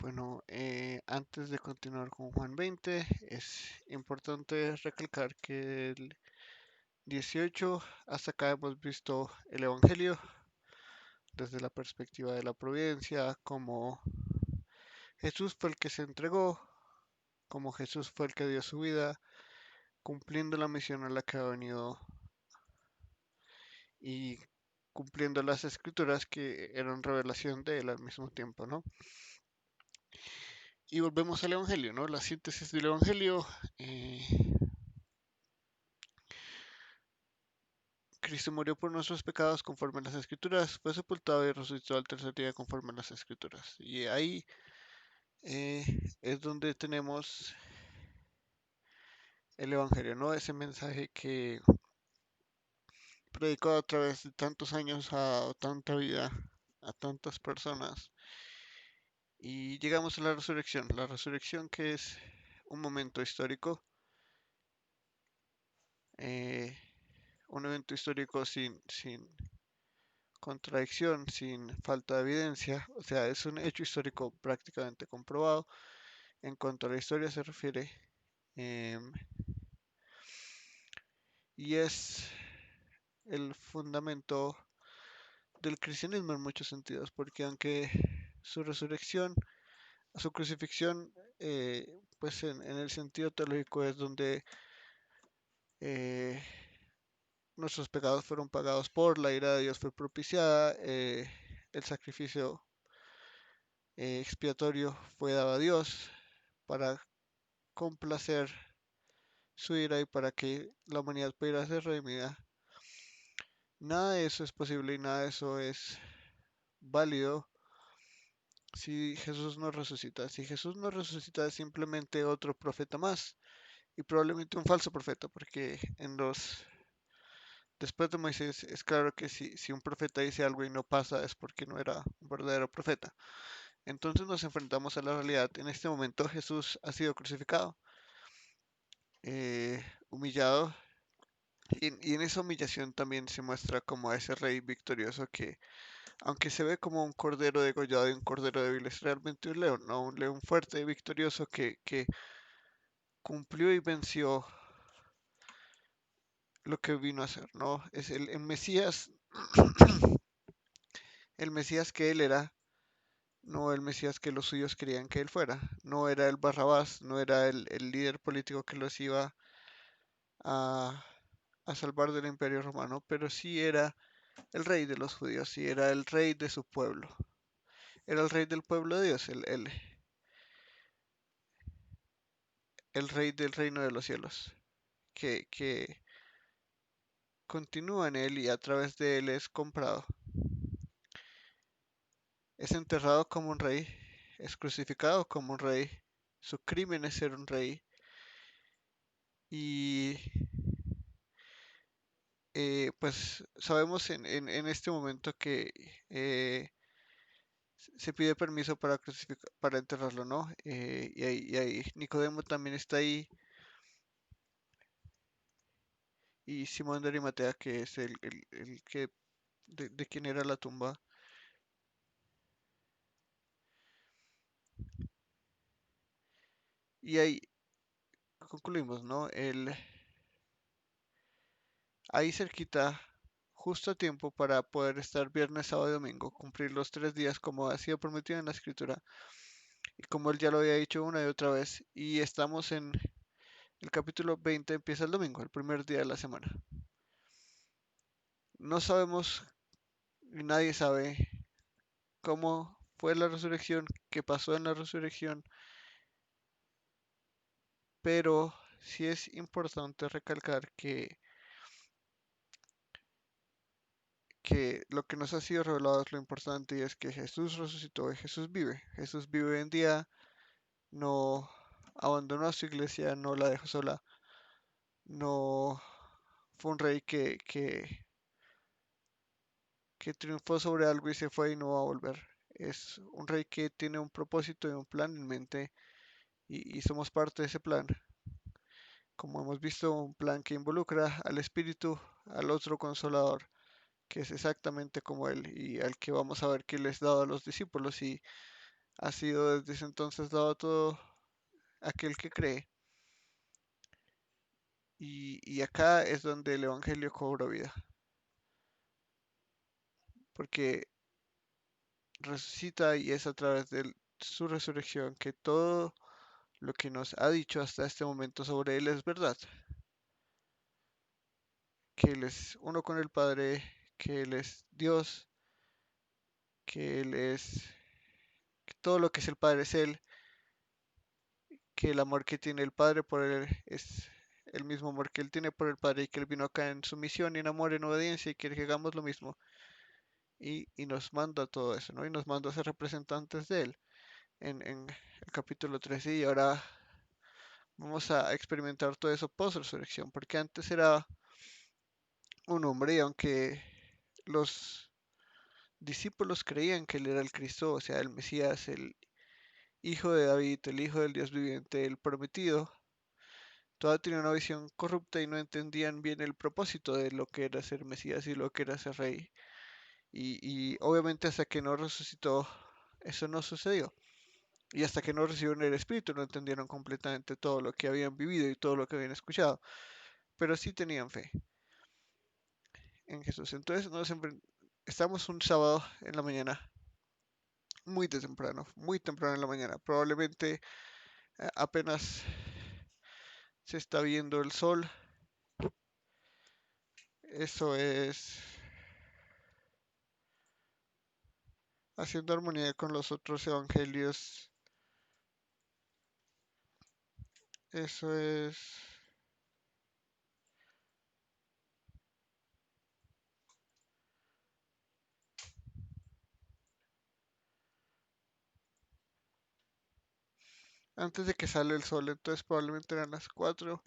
Bueno, antes de continuar con Juan 20, es importante recalcar que el 18 hasta acá hemos visto el Evangelio desde la perspectiva de la providencia, como Jesús fue el que se entregó, como Jesús fue el que dio su vida, cumpliendo la misión a la que ha venido y cumpliendo las escrituras que eran revelación de él al mismo tiempo, ¿no? Y volvemos al Evangelio, ¿no? La síntesis del Evangelio. Cristo murió por nuestros pecados conforme a las Escrituras, fue sepultado y resucitó al tercer día conforme a las Escrituras. Y ahí eh, es donde tenemos el Evangelio, ¿no? Ese mensaje que predicó a través de tantos años a tanta vida, a tantas personas. Y llegamos a la resurrección que es un momento histórico, eh, un evento histórico sin contradicción, sin falta de evidencia, o sea, es un hecho histórico prácticamente comprobado en cuanto a la historia se refiere, em, y es el fundamento del cristianismo en muchos sentidos, porque aunque su resurrección, su crucifixión, pues en el sentido teológico es donde eh, nuestros pecados fueron pagados por, la ira de Dios fue propiciada, el sacrificio expiatorio fue dado a Dios para complacer su ira y para que la humanidad pudiera ser redimida. Nada de eso es posible y nada de eso es válido si Jesús no resucita. Si Jesús no resucita es simplemente otro profeta más y probablemente un falso profeta, porque después de Moisés es claro que si un profeta dice algo y no pasa es porque no era un verdadero profeta. Entonces nos enfrentamos a la realidad. En este momento Jesús ha sido crucificado, humillado, y en esa humillación también se muestra como ese rey victorioso que, aunque se ve como un cordero degollado y un cordero débil, es realmente un león, ¿no? Un león fuerte y victorioso que cumplió y venció lo que vino a hacer, ¿no? Es el Mesías, el Mesías que él era, no el Mesías que los suyos querían que él fuera. No era el Barrabás, no era el líder político que los iba a, a salvar del Imperio Romano, pero sí era el rey de los judíos, sí era el rey de su pueblo. Era el rey del pueblo de Dios, el rey del reino de los cielos, que continúa en él y a través de él es comprado. Es enterrado como un rey, es crucificado como un rey, su crimen es ser un rey y pues sabemos en este momento que se pide permiso para para enterrarlo, ¿no? Y ahí Nicodemo también está ahí y Simón de Arimatea que es el que de quién era la tumba. Y ahí concluimos, ¿no? Ahí cerquita, justo a tiempo para poder estar viernes, sábado y domingo, cumplir los 3 días como ha sido prometido en la escritura y como él ya lo había dicho una y otra vez. Y estamos en el capítulo 20, empieza el domingo, el primer día de la semana. No sabemos, y nadie sabe cómo fue la resurrección, qué pasó en la resurrección, pero sí es importante recalcar que lo que nos ha sido revelado es lo importante y es que Jesús resucitó y Jesús vive. Jesús vive hoy en día, no abandonó a su iglesia, no la dejó sola, no fue un rey que triunfó sobre algo y se fue y no va a volver. Es un rey que tiene un propósito y un plan en mente y somos parte de ese plan. Como hemos visto, un plan que involucra al Espíritu, al otro consolador, que es exactamente como él y al que vamos a ver que les dado a los discípulos y ha sido desde ese entonces dado a todo aquel que cree. Y acá es donde el Evangelio cobró vida, porque resucita y es a través de su resurrección que todo lo que nos ha dicho hasta este momento sobre Él es verdad, que Él es uno con el Padre, que Él es Dios, que Él es, que todo lo que es el Padre es Él, que el amor que tiene el Padre por Él es el mismo amor que Él tiene por el Padre y que Él vino acá en sumisión y en amor, en obediencia y quiere que hagamos lo mismo. Y nos manda todo eso, ¿no? Y nos manda a ser representantes de Él en el capítulo 13 y ahora vamos a experimentar todo eso post-resurrección, porque antes era un hombre y aunque los discípulos creían que él era el Cristo, o sea, el Mesías, el hijo de David, el hijo del Dios viviente, el prometido, todavía tenían una visión corrupta y no entendían bien el propósito de lo que era ser Mesías y lo que era ser rey. Y obviamente hasta que no resucitó, eso no sucedió. Y hasta que no recibieron el Espíritu no entendieron completamente todo lo que habían vivido y todo lo que habían escuchado, pero sí tenían fe en Jesús. Entonces estamos un sábado en la mañana, muy temprano en la mañana. Probablemente apenas se está viendo el sol. Eso es haciendo armonía con los otros evangelios. Eso es antes de que sale el sol. Entonces probablemente eran las 4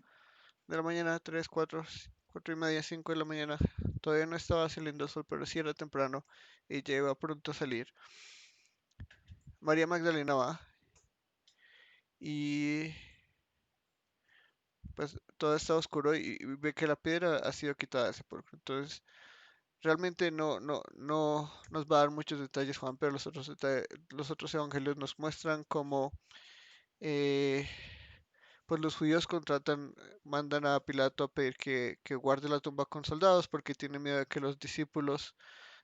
de la mañana, 3, 4, 4 y media, 5 de la mañana. Todavía no estaba saliendo el sol, pero sí era temprano y ya iba pronto a salir. María Magdalena va y pues todo está oscuro y ve que la piedra ha sido quitada de ese sepulcro. Entonces, realmente no nos va a dar muchos detalles Juan, pero los otros evangelios nos muestran cómo eh, pues los judíos mandan a Pilato a pedir que guarde la tumba con soldados porque tiene miedo de que los discípulos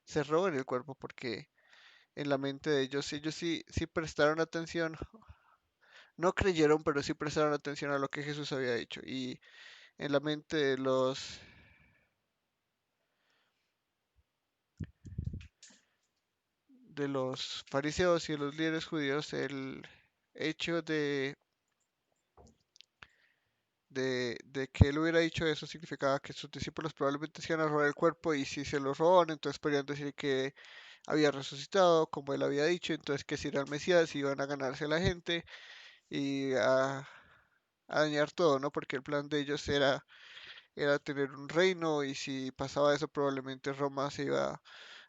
se roben el cuerpo, porque en la mente de ellos sí prestaron atención, no creyeron, pero sí prestaron atención a lo que Jesús había dicho. Y en la mente de los fariseos y los líderes judíos, el hecho de que él hubiera dicho eso significaba que sus discípulos probablemente se iban a robar el cuerpo y si se lo roban, entonces podrían decir que había resucitado, como él había dicho, entonces que si era el Mesías iban a ganarse a la gente y a dañar todo, ¿no? Porque el plan de ellos era tener un reino y si pasaba eso probablemente Roma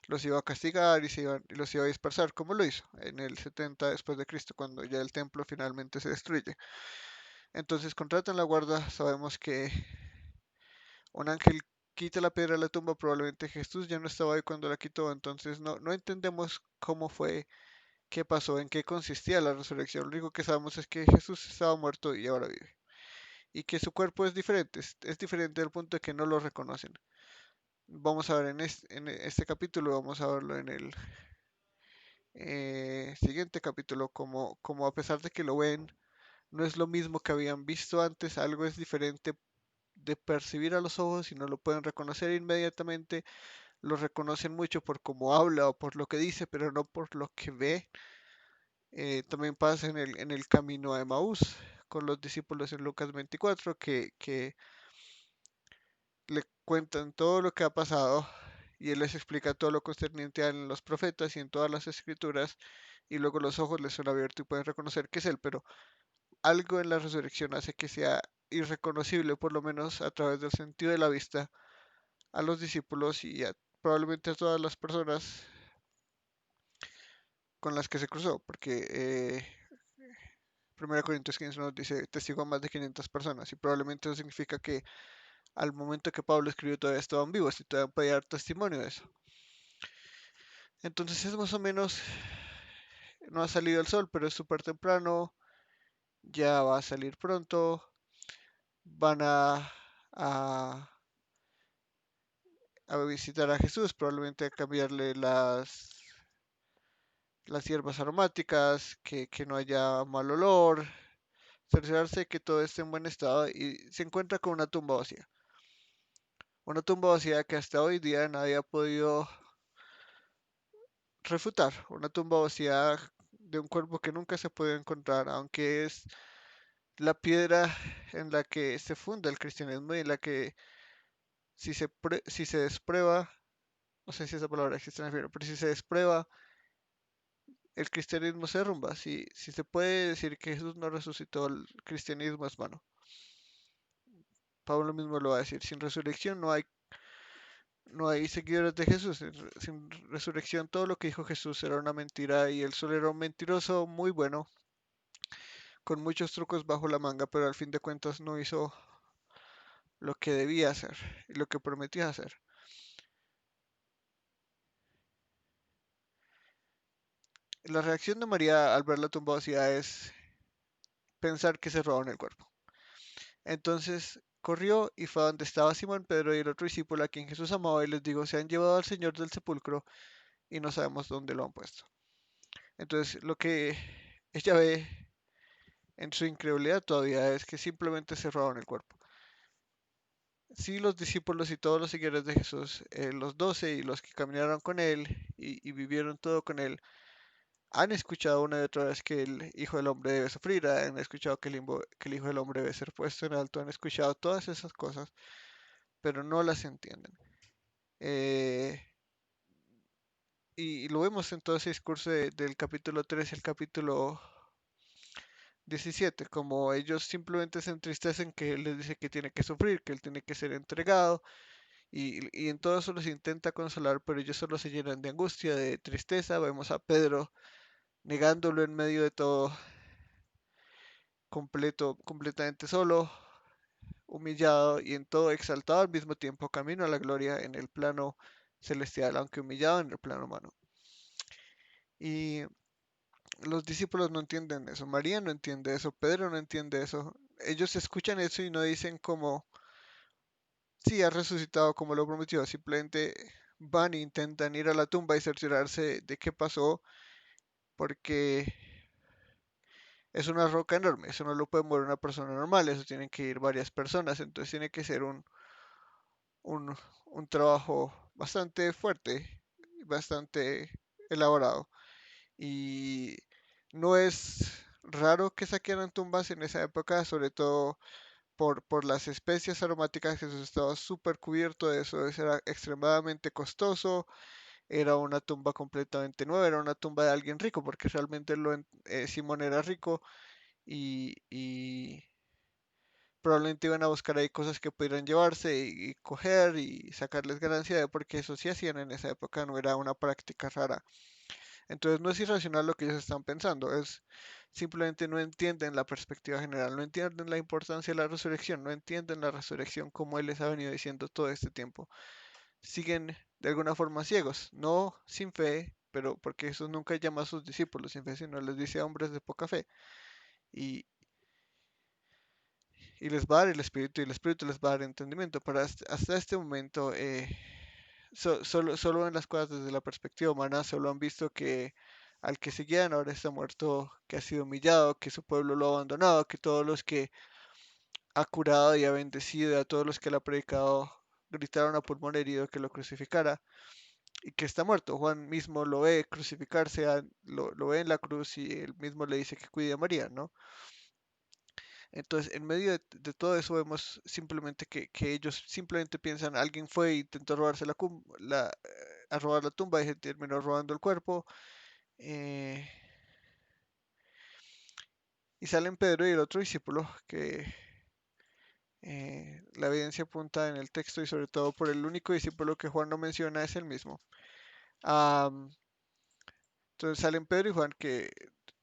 los iba a castigar y los iba a dispersar, como lo hizo en el 70 después de Cristo, cuando ya el templo finalmente se destruye. Entonces contratan la guarda, sabemos que un ángel quita la piedra de la tumba, probablemente Jesús ya no estaba ahí cuando la quitó, entonces no entendemos cómo fue, qué pasó, en qué consistía la resurrección. Lo único que sabemos es que Jesús estaba muerto y ahora vive. Y que su cuerpo es diferente, es diferente al punto de que no lo reconocen. Vamos a ver en este capítulo, vamos a verlo en el siguiente capítulo, como a pesar de que lo ven, no es lo mismo que habían visto antes, algo es diferente de percibir a los ojos y no lo pueden reconocer inmediatamente, lo reconocen mucho por cómo habla o por lo que dice, pero no por lo que ve. También pasa en el camino a Emaús con los discípulos en Lucas 24, que le cuentan todo lo que ha pasado y él les explica todo lo concerniente en los profetas y en todas las escrituras y luego los ojos les son abiertos y pueden reconocer que es él, pero algo en la resurrección hace que sea irreconocible, por lo menos a través del sentido de la vista, a los discípulos probablemente a todas las personas con las que se cruzó, porque 1 Corintios 15 nos dice testigo a más de 500 personas y probablemente eso significa que al momento que Pablo escribió todavía estaban vivos y todavía podía dar testimonio de eso. Entonces es más o menos no ha salido el sol, pero es súper temprano, ya va a salir pronto, van a, a visitar a Jesús, probablemente a cambiarle las hierbas aromáticas, que no haya mal olor, cerciorarse que todo esté en buen estado y se encuentra con una tumba vacía. Una tumba vacía que hasta hoy día nadie ha podido refutar. Una tumba vacía de un cuerpo que nunca se puede encontrar, aunque es la piedra en la que se funda el cristianismo y en la que si se desprueba, no sé si esa palabra existe en el libro, pero si se desprueba, el cristianismo se derrumba. Si se puede decir que Jesús no resucitó, el cristianismo es vano. Pablo mismo lo va a decir, sin resurrección no hay seguidores de Jesús. Sin resurrección todo lo que dijo Jesús era una mentira y él solo era un mentiroso muy bueno, con muchos trucos bajo la manga, pero al fin de cuentas no hizo lo que debía hacer y lo que prometía hacer. La reacción de María al ver la tumba vacía es pensar que se robaron el cuerpo. Entonces corrió y fue a donde estaba Simón Pedro y el otro discípulo a quien Jesús amaba y les dijo, se han llevado al Señor del sepulcro y no sabemos dónde lo han puesto. Entonces lo que ella ve en su incredulidad todavía es que simplemente se robaron el cuerpo. Sí, los discípulos y todos los seguidores de Jesús, los 12 y los que caminaron con él y vivieron todo con él, han escuchado una y otra vez que el Hijo del Hombre debe sufrir, han escuchado que el Hijo del Hombre debe ser puesto en alto, han escuchado todas esas cosas, pero no las entienden. Eh, y lo vemos en todo ese discurso del capítulo 3 y el capítulo 17, como ellos simplemente se entristecen que él les dice que tiene que sufrir, que él tiene que ser entregado, y en todo eso los intenta consolar, pero ellos solo se llenan de angustia, de tristeza. Vemos a Pedro negándolo en medio de todo, completamente solo, humillado y en todo exaltado al mismo tiempo, camino a la gloria en el plano celestial, aunque humillado en el plano humano. Y los discípulos no entienden eso, María no entiende eso, Pedro no entiende eso. Ellos escuchan eso y no dicen como, sí, ha resucitado como lo prometió, simplemente van e intentan ir a la tumba y cerciorarse de qué pasó, porque es una roca enorme, eso no lo puede mover una persona normal, eso tienen que ir varias personas, entonces tiene que ser un, un trabajo bastante fuerte, bastante elaborado. Y no es raro que saquearan tumbas en esa época, sobre todo por las especias aromáticas, que eso estaba súper cubierto de eso, eso era extremadamente costoso, era una tumba completamente nueva, era una tumba de alguien rico, porque realmente Simón era rico y probablemente iban a buscar ahí cosas que pudieran llevarse y coger y sacarles ganancia, porque eso sí hacían en esa época, no era una práctica rara. Entonces no es irracional lo que ellos están pensando, es simplemente no entienden la perspectiva general, no entienden la importancia de la resurrección, no entienden la resurrección como Él les ha venido diciendo todo este tiempo. Siguen de alguna forma ciegos, no sin fe, pero porque Jesús nunca llama a sus discípulos sin fe, sino les dice a hombres de poca fe. Y, y les va a dar el Espíritu y el Espíritu les va a dar entendimiento. Pero hasta este momento, solo ven las cosas desde la perspectiva humana, solo han visto que al que seguían ahora está muerto, que ha sido humillado, que su pueblo lo ha abandonado, que todos los que ha curado y ha bendecido, y a todos los que le ha predicado, gritaron a pulmón herido que lo crucificara y que está muerto. Juan mismo lo ve crucificarse, lo ve en la cruz y él mismo le dice que cuide a María, ¿no? Entonces, en medio de todo eso vemos simplemente que ellos simplemente piensan, alguien fue e intentó robarse a robar la tumba y se terminó robando el cuerpo. eh, y salen Pedro y el otro discípulo, que la evidencia apunta en el texto y sobre todo por el único discípulo que Juan no menciona es el mismo. Am, entonces salen Pedro y Juan, que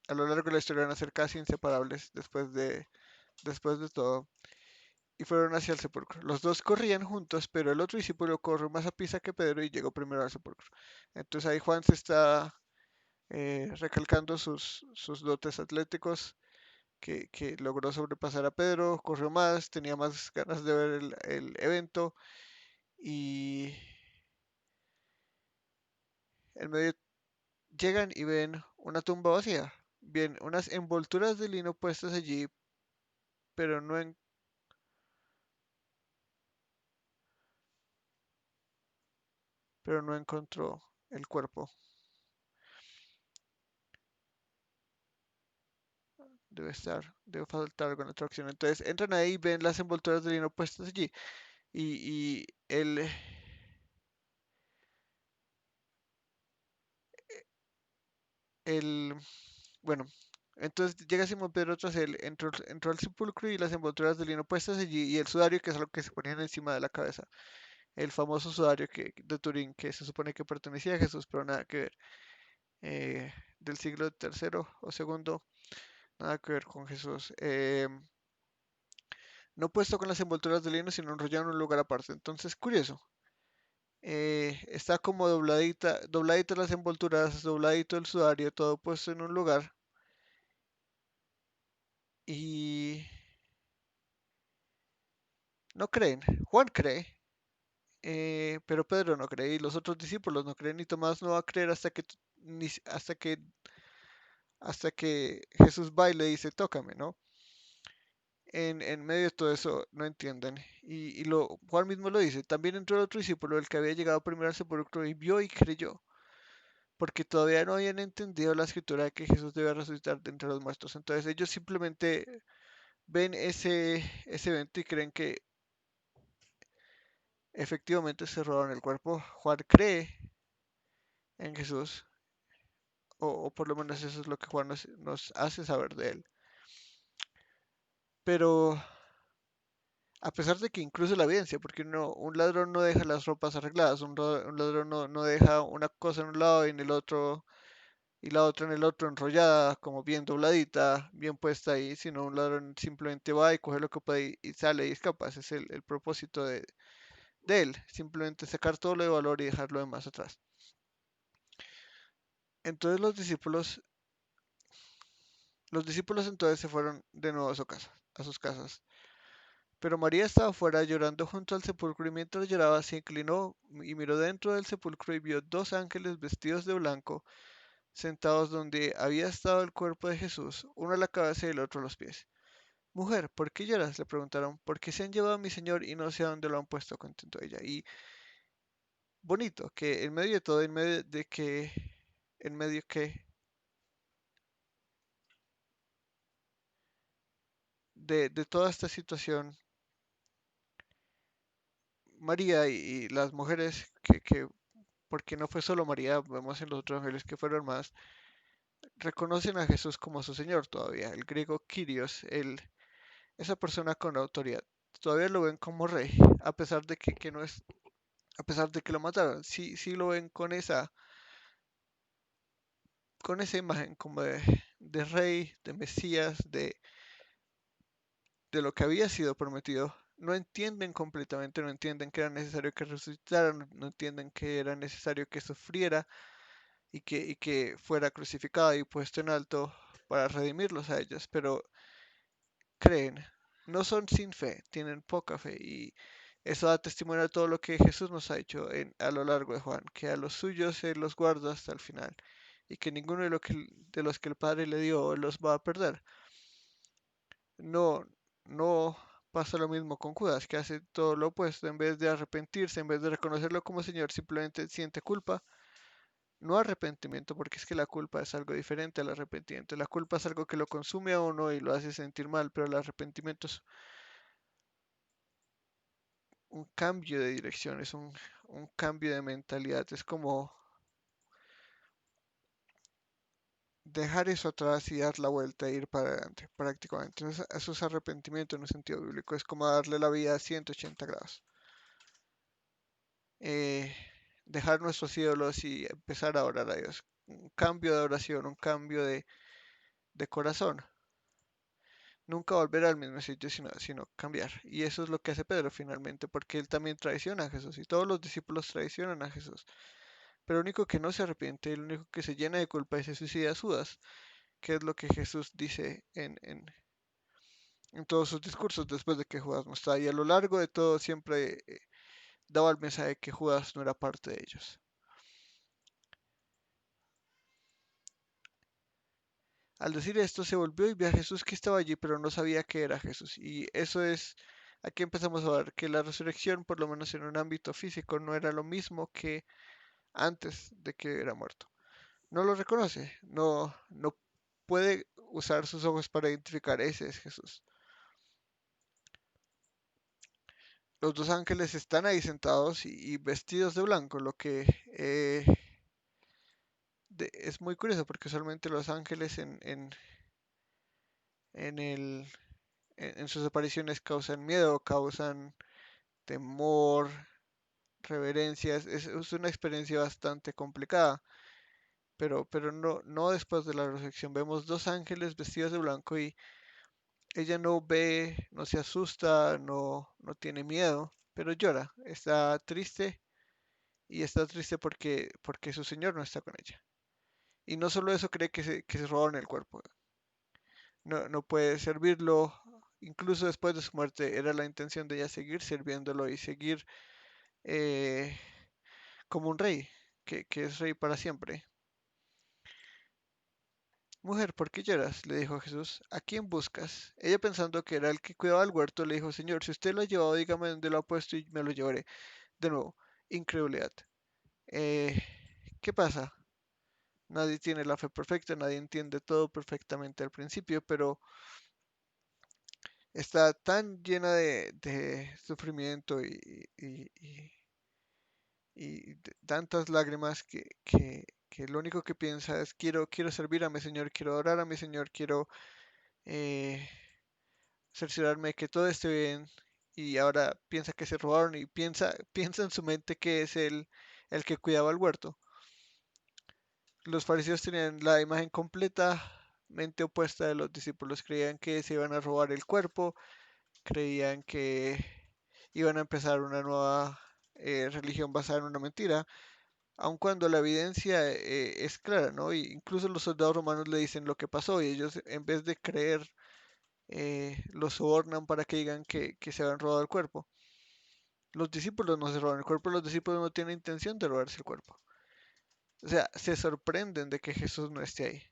a lo largo de la historia van a ser casi inseparables después de todo. Y fueron hacia el sepulcro. Los dos corrían juntos, pero el otro discípulo corrió más a prisa que Pedro y llegó primero al sepulcro. Entonces ahí Juan se está recalcando sus dotes atléticos, que logró sobrepasar a Pedro, corrió más, tenía más ganas de ver el evento y en medio llegan y ven una tumba vacía. Bien, unas envolturas de lino puestas allí, pero pero no encontró el cuerpo. Debe faltar alguna otra opción. Entonces entran ahí y ven las envolturas de lino puestas allí. Y el, bueno, entonces llega Simón Pedro tras él, entró al sepulcro y las envolturas de lino puestas allí y el sudario, que es lo que se ponían encima de la cabeza. El famoso sudario de Turín, que se supone que pertenecía a Jesús, pero nada que ver. Del siglo tercero o segundo, nada que ver con Jesús. No puesto con las envolturas de lino, sino enrollado en un lugar aparte. Entonces, curioso. Está como dobladitas las envolturas, dobladito el sudario, todo puesto en un lugar. Y no creen. Juan cree, pero Pedro no cree y los otros discípulos no creen y Tomás no va a creer hasta que Jesús va y le dice, tócame, ¿no? En medio de todo eso no entienden. Juan mismo lo dice. También entró el otro discípulo, el que había llegado primero al sepulcro y vio y creyó, porque todavía no habían entendido la escritura de que Jesús debe resucitar de entre los muertos. Entonces ellos simplemente ven ese evento y creen que efectivamente se robaron el cuerpo. Juan cree en Jesús, o por lo menos eso es lo que Juan nos hace saber de él. Pero a pesar de que incluso la evidencia, porque un ladrón no deja las ropas arregladas, un ladrón no deja una cosa en un lado y en el otro, y la otra en el otro enrollada, como bien dobladita, bien puesta ahí, sino un ladrón simplemente va y coge lo que puede y sale y escapa. Ese es el propósito de él, simplemente sacar todo lo de valor y dejar lo demás atrás. Entonces los discípulos entonces se fueron de nuevo a a sus casas. Pero María estaba fuera llorando junto al sepulcro y mientras lloraba se inclinó y miró dentro del sepulcro y vio dos ángeles vestidos de blanco sentados donde había estado el cuerpo de Jesús, uno a la cabeza y el otro a los pies. Mujer, ¿por qué lloras? Le preguntaron. Porque se han llevado a mi señor y no sé a dónde lo han puesto, contentó ella. Y bonito, que en medio de todo, en medio que, de toda esta situación, María y las mujeres porque no fue solo María, vemos en los otros ángeles que fueron más, reconocen a Jesús como su Señor todavía. El griego Kyrios, esa persona con autoridad, todavía lo ven como rey, a pesar de que no es, a pesar de que lo mataron. Sí, sí lo ven con esa imagen como de rey, de Mesías, de lo que había sido prometido. No entienden completamente, no entienden que era necesario que resucitara, no entienden que era necesario que sufriera y que fuera crucificado y puesto en alto para redimirlos a ellos, pero creen, no son sin fe, tienen poca fe y eso da testimonio de todo lo que Jesús nos ha hecho a lo largo de Juan, que a los suyos Él los guarda hasta el final y que ninguno de los que el Padre le dio los va a perder. No, no pasa lo mismo con Judas, que hace todo lo opuesto, en vez de arrepentirse, en vez de reconocerlo como Señor, simplemente siente culpa. No arrepentimiento, porque es que la culpa es algo diferente al arrepentimiento. La culpa es algo que lo consume a uno y lo hace sentir mal, pero el arrepentimiento es un cambio de dirección, un cambio de mentalidad. Es como dejar eso atrás y dar la vuelta e ir para adelante, prácticamente. Eso es arrepentimiento en un sentido bíblico. Es como darle la vida a 180 grados. Eh, Dejar nuestros ídolos y empezar a orar a Dios. Un cambio de oración, un cambio de corazón. Nunca volver al mismo sitio, sino cambiar. Y eso es lo que hace Pedro finalmente, porque él también traiciona a Jesús y todos los discípulos traicionan a Jesús. pero el único que no se arrepiente, el único que se llena de culpa y se suicida es Judas, que es lo que Jesús dice en todos sus discursos después de que Judas no está. Y a lo largo de todo siempre daba el mensaje de que Judas no era parte de ellos. Al decir esto, se volvió y vio a Jesús que estaba allí, pero no sabía que era Jesús. Y eso es, aquí empezamos a ver que la resurrección, por lo menos en un ámbito físico, no era lo mismo que antes de que era muerto. No lo reconoce, no puede usar sus ojos para identificar, ese es Jesús. Los dos ángeles están ahí sentados y vestidos de blanco, lo que es muy curioso porque usualmente los ángeles en el, en sus apariciones causan miedo, causan temor, reverencias. Es una experiencia bastante complicada, pero no después de la resurrección. Vemos dos ángeles vestidos de blanco y ella no ve, no se asusta, no tiene miedo, pero llora, está triste y está triste porque su Señor no está con ella. Y no solo eso, cree que se robaron el cuerpo. No puede servirlo, incluso después de su muerte, era la intención de ella seguir sirviéndolo y seguir eh, como un rey, que es rey para siempre. Mujer, ¿por qué lloras? Le dijo Jesús. ¿A quién buscas? Ella pensando que era el que cuidaba el huerto, le dijo, Señor, si usted lo ha llevado, dígame dónde lo ha puesto y me lo llevaré. De nuevo, incredulidad. Eh, ¿Qué pasa? Nadie tiene la fe perfecta, nadie entiende todo perfectamente al principio, pero está tan llena de sufrimiento y tantas lágrimas que lo único que piensa es quiero servir a mi Señor, quiero orar a mi Señor, quiero eh, cerciorarme de que todo esté bien. Y ahora piensa que se robaron y piensa en su mente que es el que cuidaba el huerto. Los fariseos tenían la imagen completamente opuesta de los discípulos. Creían que se iban a robar el cuerpo, creían que iban a empezar una nueva religión basada en una mentira, aun cuando la evidencia es clara, ¿no? Y incluso los soldados romanos le dicen lo que pasó y ellos en vez de creer los sobornan para que digan que se habían robado el cuerpo. Los discípulos no se roban el cuerpo, los discípulos no tienen intención de robarse el cuerpo. O sea, se sorprenden de que Jesús no esté ahí.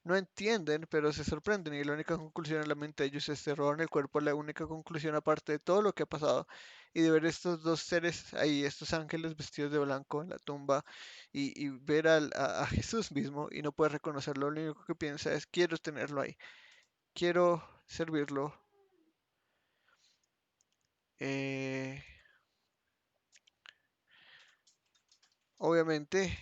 No entienden, pero se sorprenden y la única conclusión en la mente de ellos es se robaron el cuerpo, la única conclusión aparte de todo lo que ha pasado y de ver estos dos seres ahí, estos ángeles vestidos de blanco en la tumba y ver a Jesús mismo y no puede reconocerlo, lo único que piensa es quiero tenerlo ahí, quiero servirlo. Eh, Obviamente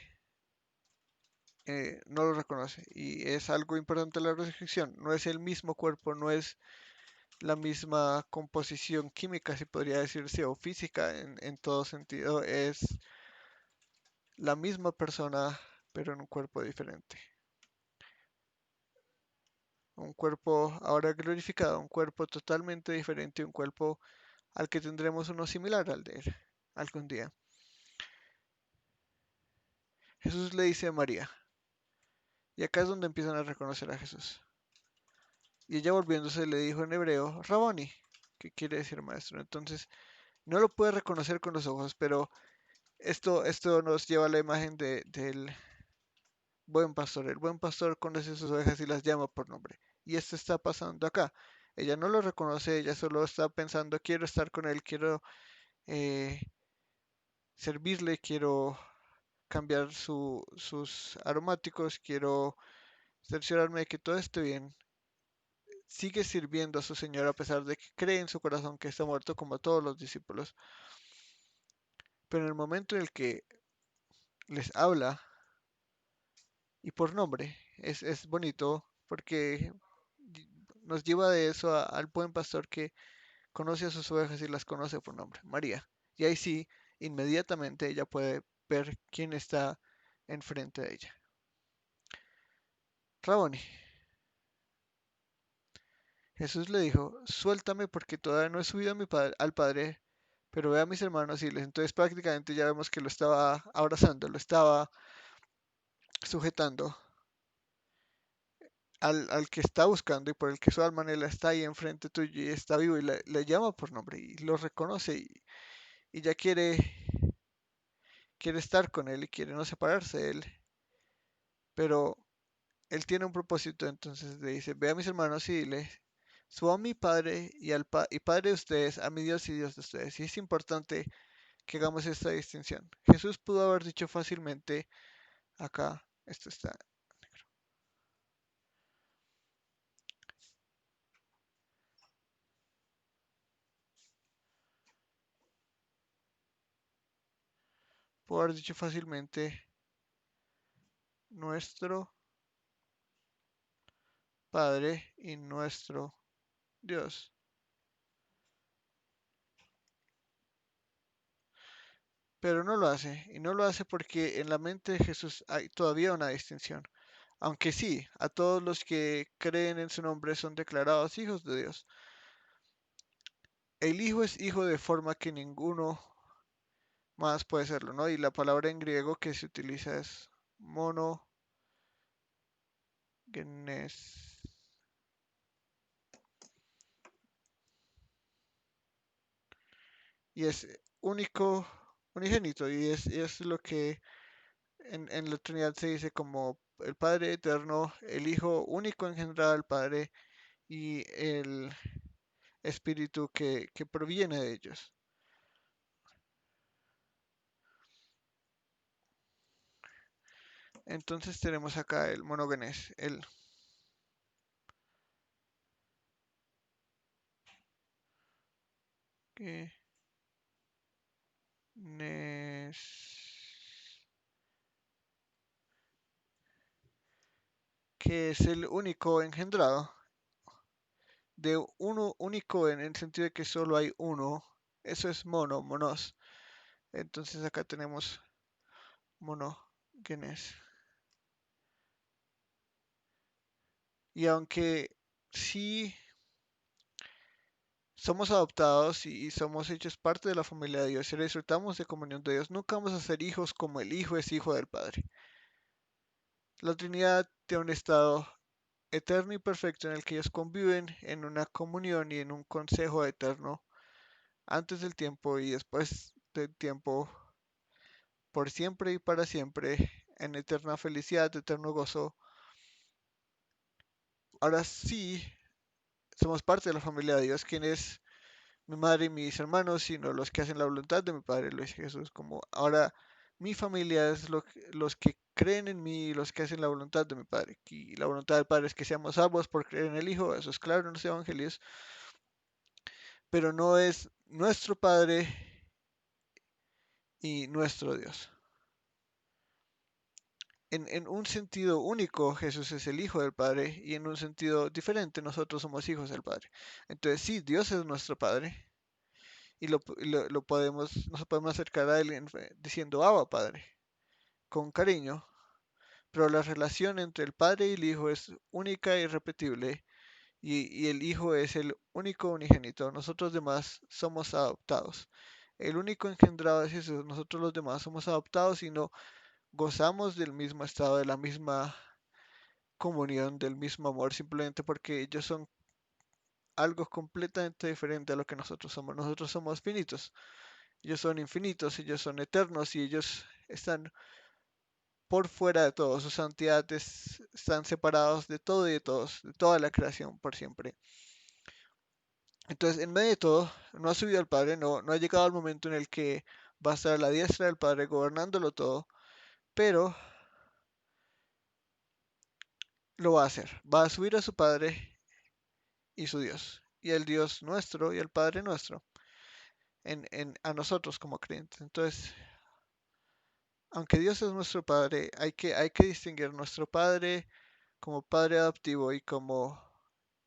no lo reconoce y es algo importante la resurrección, no es el mismo cuerpo, no es la misma composición química, si podría decirse, o física en todo sentido, es la misma persona, pero en un cuerpo diferente. Un cuerpo ahora glorificado, un cuerpo totalmente diferente, un cuerpo al que tendremos uno similar al de él algún día. Jesús le dice a María, y acá es donde empiezan a reconocer a Jesús. Y ella volviéndose le dijo en hebreo, Raboni, que quiere decir maestro. Entonces, no lo puede reconocer con los ojos, pero esto nos lleva a la imagen del buen pastor. El buen pastor conoce sus ovejas y las llama por nombre. Y esto está pasando acá. Ella no lo reconoce, ella solo está pensando, quiero estar con él, quiero eh, servirle, quiero cambiar sus aromáticos, quiero cerciorarme de que todo esté bien. Sigue sirviendo a su Señor a pesar de que cree en su corazón que está muerto como todos los discípulos. Pero en el momento en el que les habla y por nombre, es bonito porque nos lleva de eso al buen pastor que conoce a sus ovejas y las conoce por nombre, María. Y ahí sí, inmediatamente ella puede ver quién está enfrente de ella. Raboni, Jesús le dijo, suéltame porque todavía no he subido a al Padre, pero ve a mis hermanos y les, entonces prácticamente ya vemos que lo estaba abrazando, lo estaba sujetando al que está buscando y por el que su alma anhela está ahí enfrente tuyo y está vivo y le llama por nombre y lo reconoce y ya quiere estar con él y quiere no separarse de él, pero él tiene un propósito, entonces le dice, ve a mis hermanos y dile, subo a mi Padre y Padre de ustedes, a mi Dios y Dios de ustedes. Y es importante que hagamos esta distinción. Jesús pudo haber dicho fácilmente, acá, esto está, pudo haber dicho fácilmente, nuestro Padre y nuestro Dios. Pero no lo hace, y no lo hace porque en la mente de Jesús hay todavía una distinción. Aunque sí, a todos los que creen en su nombre son declarados hijos de Dios. El hijo es hijo de forma que ninguno más puede serlo, ¿no? Y la palabra en griego que se utiliza es monogenes. Y es único, unigénito. Y es lo que en la Trinidad se dice como el Padre eterno, el Hijo único engendrado al Padre y el Espíritu que proviene de ellos. Entonces tenemos acá el monógenes, el que que es el único engendrado, de uno único en el sentido de que solo hay uno, eso es monos. Entonces acá tenemos monógenes. Y aunque sí somos adoptados y somos hechos parte de la familia de Dios y disfrutamos de comunión de Dios, nunca vamos a ser hijos como el Hijo es hijo del Padre. La Trinidad tiene un estado eterno y perfecto en el que ellos conviven en una comunión y en un consejo eterno antes del tiempo y después del tiempo, por siempre y para siempre, en eterna felicidad, eterno gozo. Ahora sí, somos parte de la familia de Dios, quien es mi madre y mis hermanos, sino los que hacen la voluntad de mi Padre, lo dice Jesús, como ahora mi familia es los que creen en mí y los que hacen la voluntad de mi Padre. Y la voluntad del Padre es que seamos salvos por creer en el Hijo, eso es claro en los evangelios, pero no es nuestro Padre y nuestro Dios. En un sentido único, Jesús es el Hijo del Padre y en un sentido diferente, nosotros somos hijos del Padre. Entonces, sí, Dios es nuestro Padre y nos podemos acercar a Él diciendo Abba, Padre, con cariño, pero la relación entre el Padre y el Hijo es única e irrepetible y el Hijo es el único unigénito. Nosotros demás somos adoptados. El único engendrado es Jesús. Nosotros los demás somos adoptados y no gozamos del mismo estado, de la misma comunión, del mismo amor, simplemente porque ellos son algo completamente diferente a lo que nosotros somos. Nosotros somos finitos, ellos son infinitos, ellos son eternos y ellos están por fuera de todo. Sus santidades están separados de todo y de todos, de toda la creación por siempre. Entonces, en medio de todo, no ha subido al Padre, no ha llegado al momento en el que va a estar a la diestra del Padre gobernándolo todo, pero lo va a hacer. Va a subir a su Padre y su Dios, y el Dios nuestro y el Padre nuestro, a nosotros como creyentes. Entonces, aunque Dios es nuestro Padre, hay que distinguir nuestro Padre como Padre adoptivo y como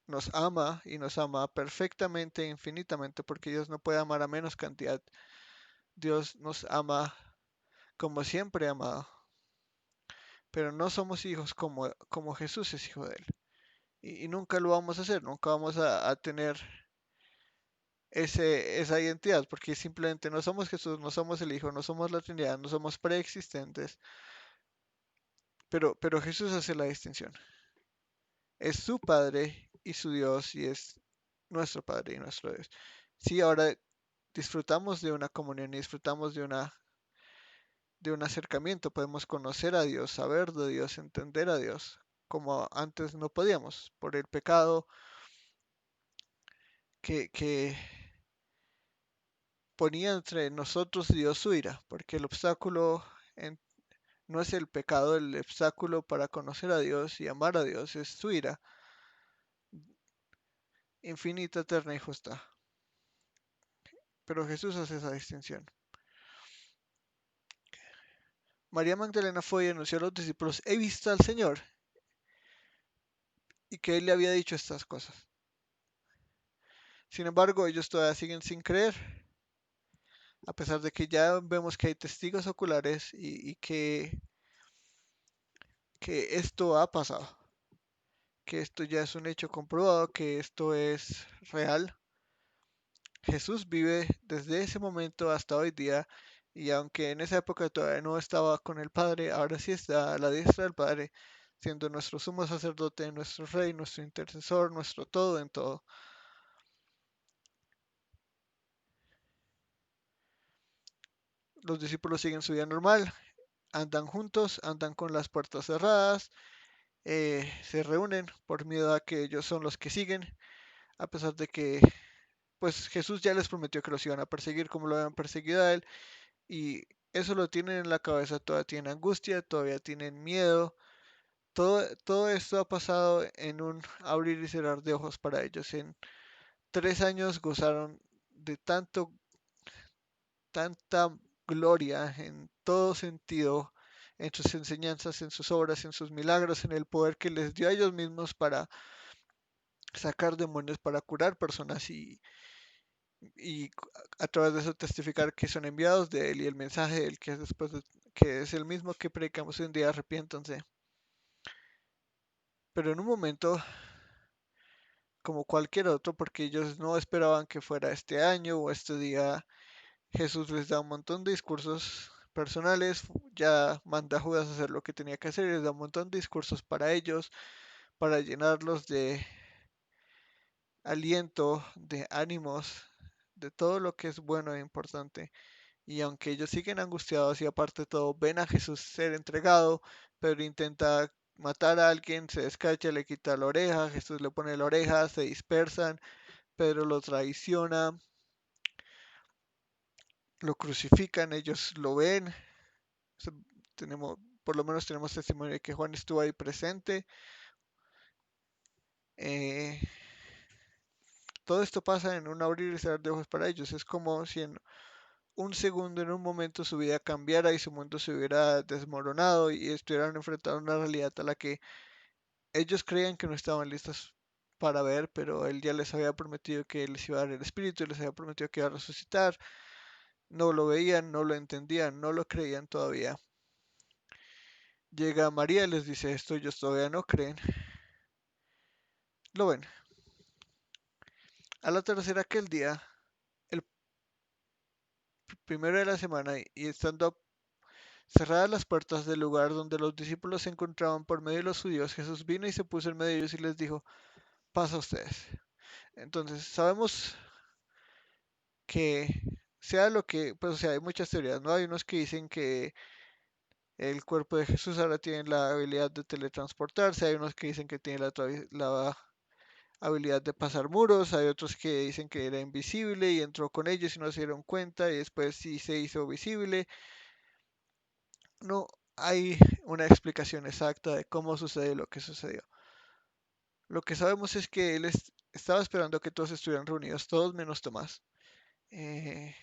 nos ama y nos ama perfectamente e infinitamente, porque Dios no puede amar a menos cantidad. Dios nos ama como siempre ha amado, pero no somos hijos como Jesús es hijo de Él. Y nunca lo vamos a hacer, nunca vamos a tener esa identidad, porque simplemente no somos Jesús, no somos el Hijo, no somos la Trinidad, no somos preexistentes, pero Jesús hace la distinción. Es su Padre y su Dios y es nuestro Padre y nuestro Dios. Sí, ahora disfrutamos de una comunión y disfrutamos de un acercamiento, podemos conocer a Dios, saber de Dios, entender a Dios, como antes no podíamos, por el pecado que ponía entre nosotros y Dios su ira, porque el obstáculo no es el pecado, el obstáculo para conocer a Dios y amar a Dios es su ira, infinita, eterna y justa. Pero Jesús hace esa distinción. María Magdalena fue y anunció a los discípulos, he visto al Señor, y que él le había dicho estas cosas. Sin embargo, ellos todavía siguen sin creer, a pesar de que ya vemos que hay testigos oculares y que esto ha pasado, que esto ya es un hecho comprobado, que esto es real. Jesús vive desde ese momento hasta hoy día y aunque en esa época todavía no estaba con el Padre, ahora sí está a la diestra del Padre, siendo nuestro sumo sacerdote, nuestro rey, nuestro intercesor, nuestro todo en todo. Los discípulos siguen su vida normal, andan juntos, andan con las puertas cerradas, se reúnen por miedo a que ellos son los que siguen, a pesar de que pues Jesús ya les prometió que los iban a perseguir como lo habían perseguido a él y eso lo tienen en la cabeza, todavía tienen angustia, todavía tienen miedo. Todo esto ha pasado en un abrir y cerrar de ojos para ellos. En 3 años gozaron de tanta gloria en todo sentido, en sus enseñanzas, en sus obras, en sus milagros, en el poder que les dio a ellos mismos para sacar demonios, para curar personas y a través de eso testificar que son enviados de él y el mensaje de él que es que es el mismo que predicamos hoy en día, arrepiéntanse. Pero en un momento, como cualquier otro, porque ellos no esperaban que fuera este año o este día, Jesús les da un montón de discursos personales, ya manda a Judas a hacer lo que tenía que hacer, y les da un montón de discursos para ellos, para llenarlos de aliento, de ánimos, de todo lo que es bueno e importante. Y aunque ellos siguen angustiados y aparte de todo ven a Jesús ser entregado, pero intenta matar a alguien, se descacha, le quita la oreja, Jesús le pone la oreja, se dispersan, Pedro lo traiciona, lo crucifican, ellos lo ven. Se- Tenemos, por lo menos tenemos testimonio de que Juan estuvo ahí presente. Eh, Todo esto pasa en un abrir y cerrar de ojos para ellos. Es como si en un segundo, en un momento, su vida cambiara y su mundo se hubiera desmoronado y estuvieran enfrentando una realidad a la que ellos creían que no estaban listos para ver, pero él ya les había prometido que les iba a dar el espíritu, les había prometido que iba a resucitar. No lo veían, no lo entendían, no lo creían todavía. Llega María y les dice esto, ellos todavía no creen. Lo ven. A la tercera aquel día, el primero de la semana, y estando cerradas las puertas del lugar donde los discípulos se encontraban por medio de los judíos, Jesús vino y se puso en medio de ellos y les dijo, pasa a ustedes. Entonces, sabemos que sea lo que, pues o sea, hay muchas teorías, ¿no? Hay unos que dicen que el cuerpo de Jesús ahora tiene la habilidad de teletransportarse, hay unos que dicen que tiene la habilidad de pasar muros, hay otros que dicen que era invisible y entró con ellos y no se dieron cuenta y después sí se hizo visible. No hay una explicación exacta de cómo sucedió lo que sucedió. Lo que sabemos es que él estaba esperando que todos estuvieran reunidos, todos menos Tomás. Eh,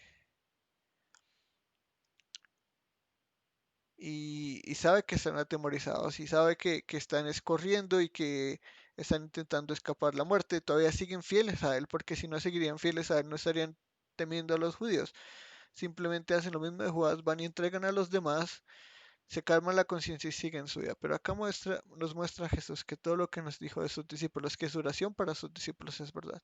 y sabe que están atemorizados y sabe que están escorriendo y que están intentando escapar la muerte. Todavía siguen fieles a él, porque si no seguirían fieles a él, no estarían temiendo a los judíos. Simplemente hacen lo mismo de Judas, van y entregan a los demás, se calman la conciencia y siguen su vida. Pero acá nos muestra Jesús que todo lo que nos dijo de sus discípulos, que su oración para sus discípulos es verdad.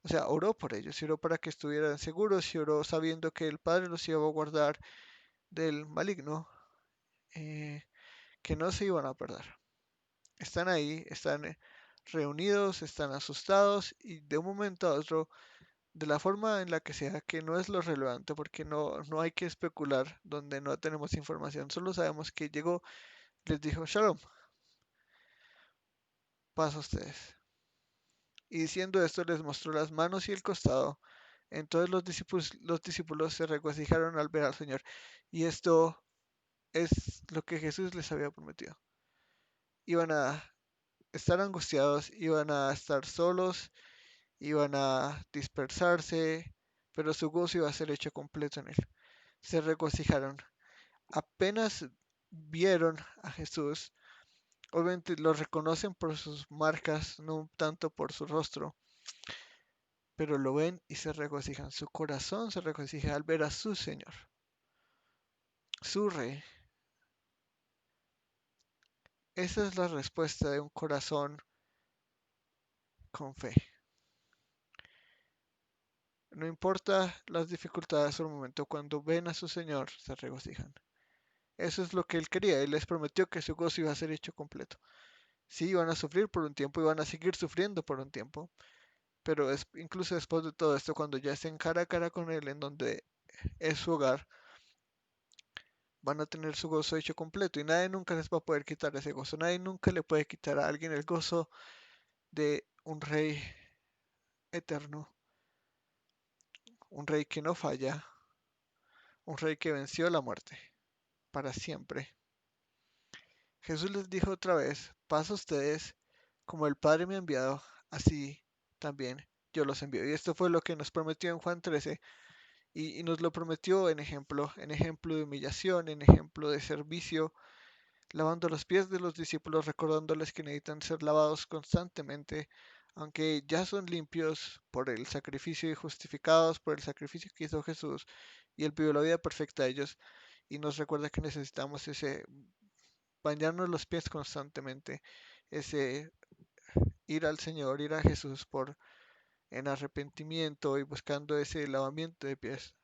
O sea, oró por ellos, y oró para que estuvieran seguros, y oró sabiendo que el Padre los iba a guardar del maligno, eh, que no se iban a perder. Están ahí, están reunidos, están asustados, y de un momento a otro, de la forma en la que sea, que no es lo relevante, porque no hay que especular donde no tenemos información, solo sabemos que llegó, les dijo, Shalom, paz a ustedes. Y diciendo esto les mostró las manos y el costado. Entonces los discípulos se regocijaron al ver al Señor. Y esto es lo que Jesús les había prometido. Iban a estar angustiados, iban a estar solos, iban a dispersarse, pero su gozo iba a ser hecho completo en él. Se regocijaron. Apenas vieron a Jesús, obviamente lo reconocen por sus marcas, no tanto por su rostro, pero lo ven y se regocijan. Su corazón se regocija al ver a su Señor, su Rey. Esa es la respuesta de un corazón con fe. No importa las dificultades o el momento, cuando ven a su Señor se regocijan. Eso es lo que Él quería. Él les prometió que su gozo iba a ser hecho completo. Sí, iban a sufrir por un tiempo, iban a seguir sufriendo por un tiempo, pero incluso después de todo esto, cuando ya estén cara a cara con Él, en donde es su hogar, van a tener su gozo hecho completo y nadie nunca les va a poder quitar ese gozo. Nadie nunca le puede quitar a alguien el gozo de un rey eterno, un rey que no falla, un rey que venció la muerte para siempre. Jesús les dijo otra vez, paz a ustedes, como el Padre me ha enviado, así también yo los envío. Y esto fue lo que nos prometió en Juan 13 y nos lo prometió en ejemplo de humillación, en ejemplo de servicio, lavando los pies de los discípulos, recordándoles que necesitan ser lavados constantemente, aunque ya son limpios por el sacrificio y justificados por el sacrificio que hizo Jesús, y Él pidió la vida perfecta a ellos, y nos recuerda que necesitamos ese bañarnos los pies constantemente, ese ir al Señor, ir a Jesús por en arrepentimiento y buscando ese lavamiento de pies.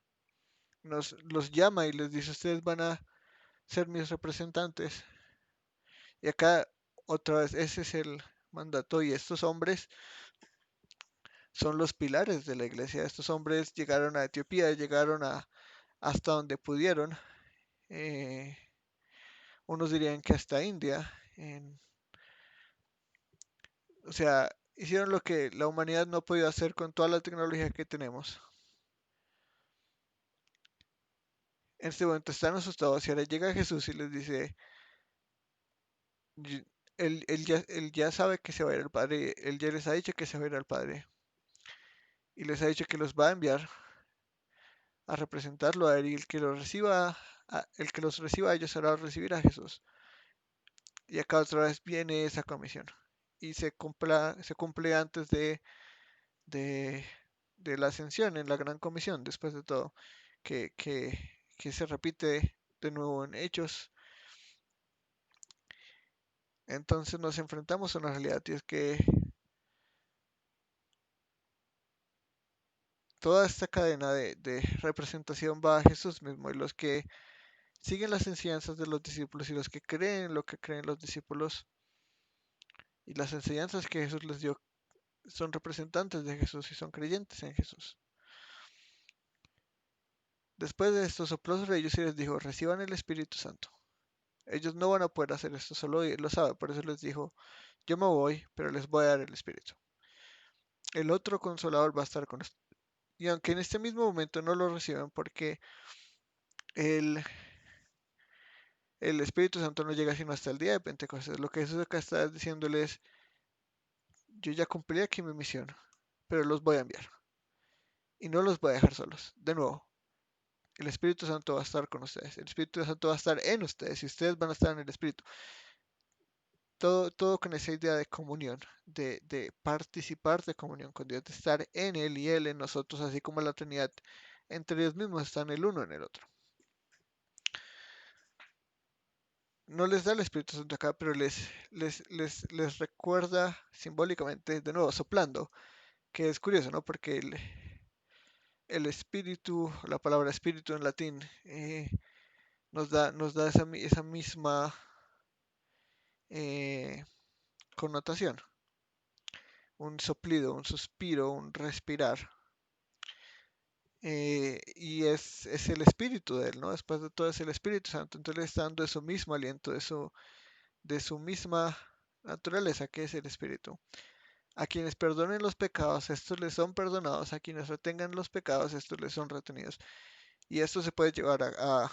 Nos los llama y les dice, ustedes van a ser mis representantes. Y acá otra vez, ese es el mandato. Y estos hombres son los pilares de la iglesia. Estos hombres llegaron a Etiopía, llegaron hasta donde pudieron. eh, Unos dirían que hasta India. O sea, hicieron lo que la humanidad no ha podido hacer con toda la tecnología que tenemos. En este momento están asustados y ahora llega Jesús y les dice, "Yo- él ya sabe que se va a ir al Padre, Él ya les ha dicho que se va a ir al Padre y les ha dicho que los va a enviar a representarlo a Él y el que los reciba a ellos hará recibir a Jesús. Y acá otra vez viene esa comisión y se cumple antes de, de la ascensión en la gran comisión, después de todo, que se repite de nuevo en Hechos. Entonces nos enfrentamos a una realidad y es que toda esta cadena de representación va a Jesús mismo y los que siguen las enseñanzas de los discípulos y los que creen lo que creen los discípulos y las enseñanzas que Jesús les dio son representantes de Jesús y son creyentes en Jesús. Después de esto sopló sobre ellos y les dijo, reciban el Espíritu Santo. Ellos no van a poder hacer esto, solo Él lo sabe, por eso les dijo, yo me voy, pero les voy a dar el Espíritu. El otro consolador va a estar con ustedes. Y aunque en este mismo momento no lo reciban porque el, el Espíritu Santo no llega sino hasta el día de Pentecostés, lo que Jesús acá está diciéndoles, yo ya cumplí aquí mi misión, pero los voy a enviar. Y no los voy a dejar solos. De nuevo, el Espíritu Santo va a estar con ustedes. El Espíritu Santo va a estar en ustedes y ustedes van a estar en el Espíritu. Todo con esa idea de comunión, de participar de comunión con Dios, de estar en Él y Él en nosotros, así como la Trinidad entre ellos mismos están el uno en el otro. No les da el Espíritu Santo acá, pero les recuerda simbólicamente, de nuevo, soplando. que es curioso, ¿no? Porque el espíritu, la palabra espíritu en latín, nos da esa misma eh, connotación, un soplido, un suspiro, un respirar. Y es el espíritu de él, ¿no? Después de todo es el Espíritu Santo, entonces le está dando de su mismo aliento, de su misma naturaleza, que es el espíritu. A quienes perdonen los pecados, estos les son perdonados; a quienes retengan los pecados, estos les son retenidos. Y esto se puede llevar a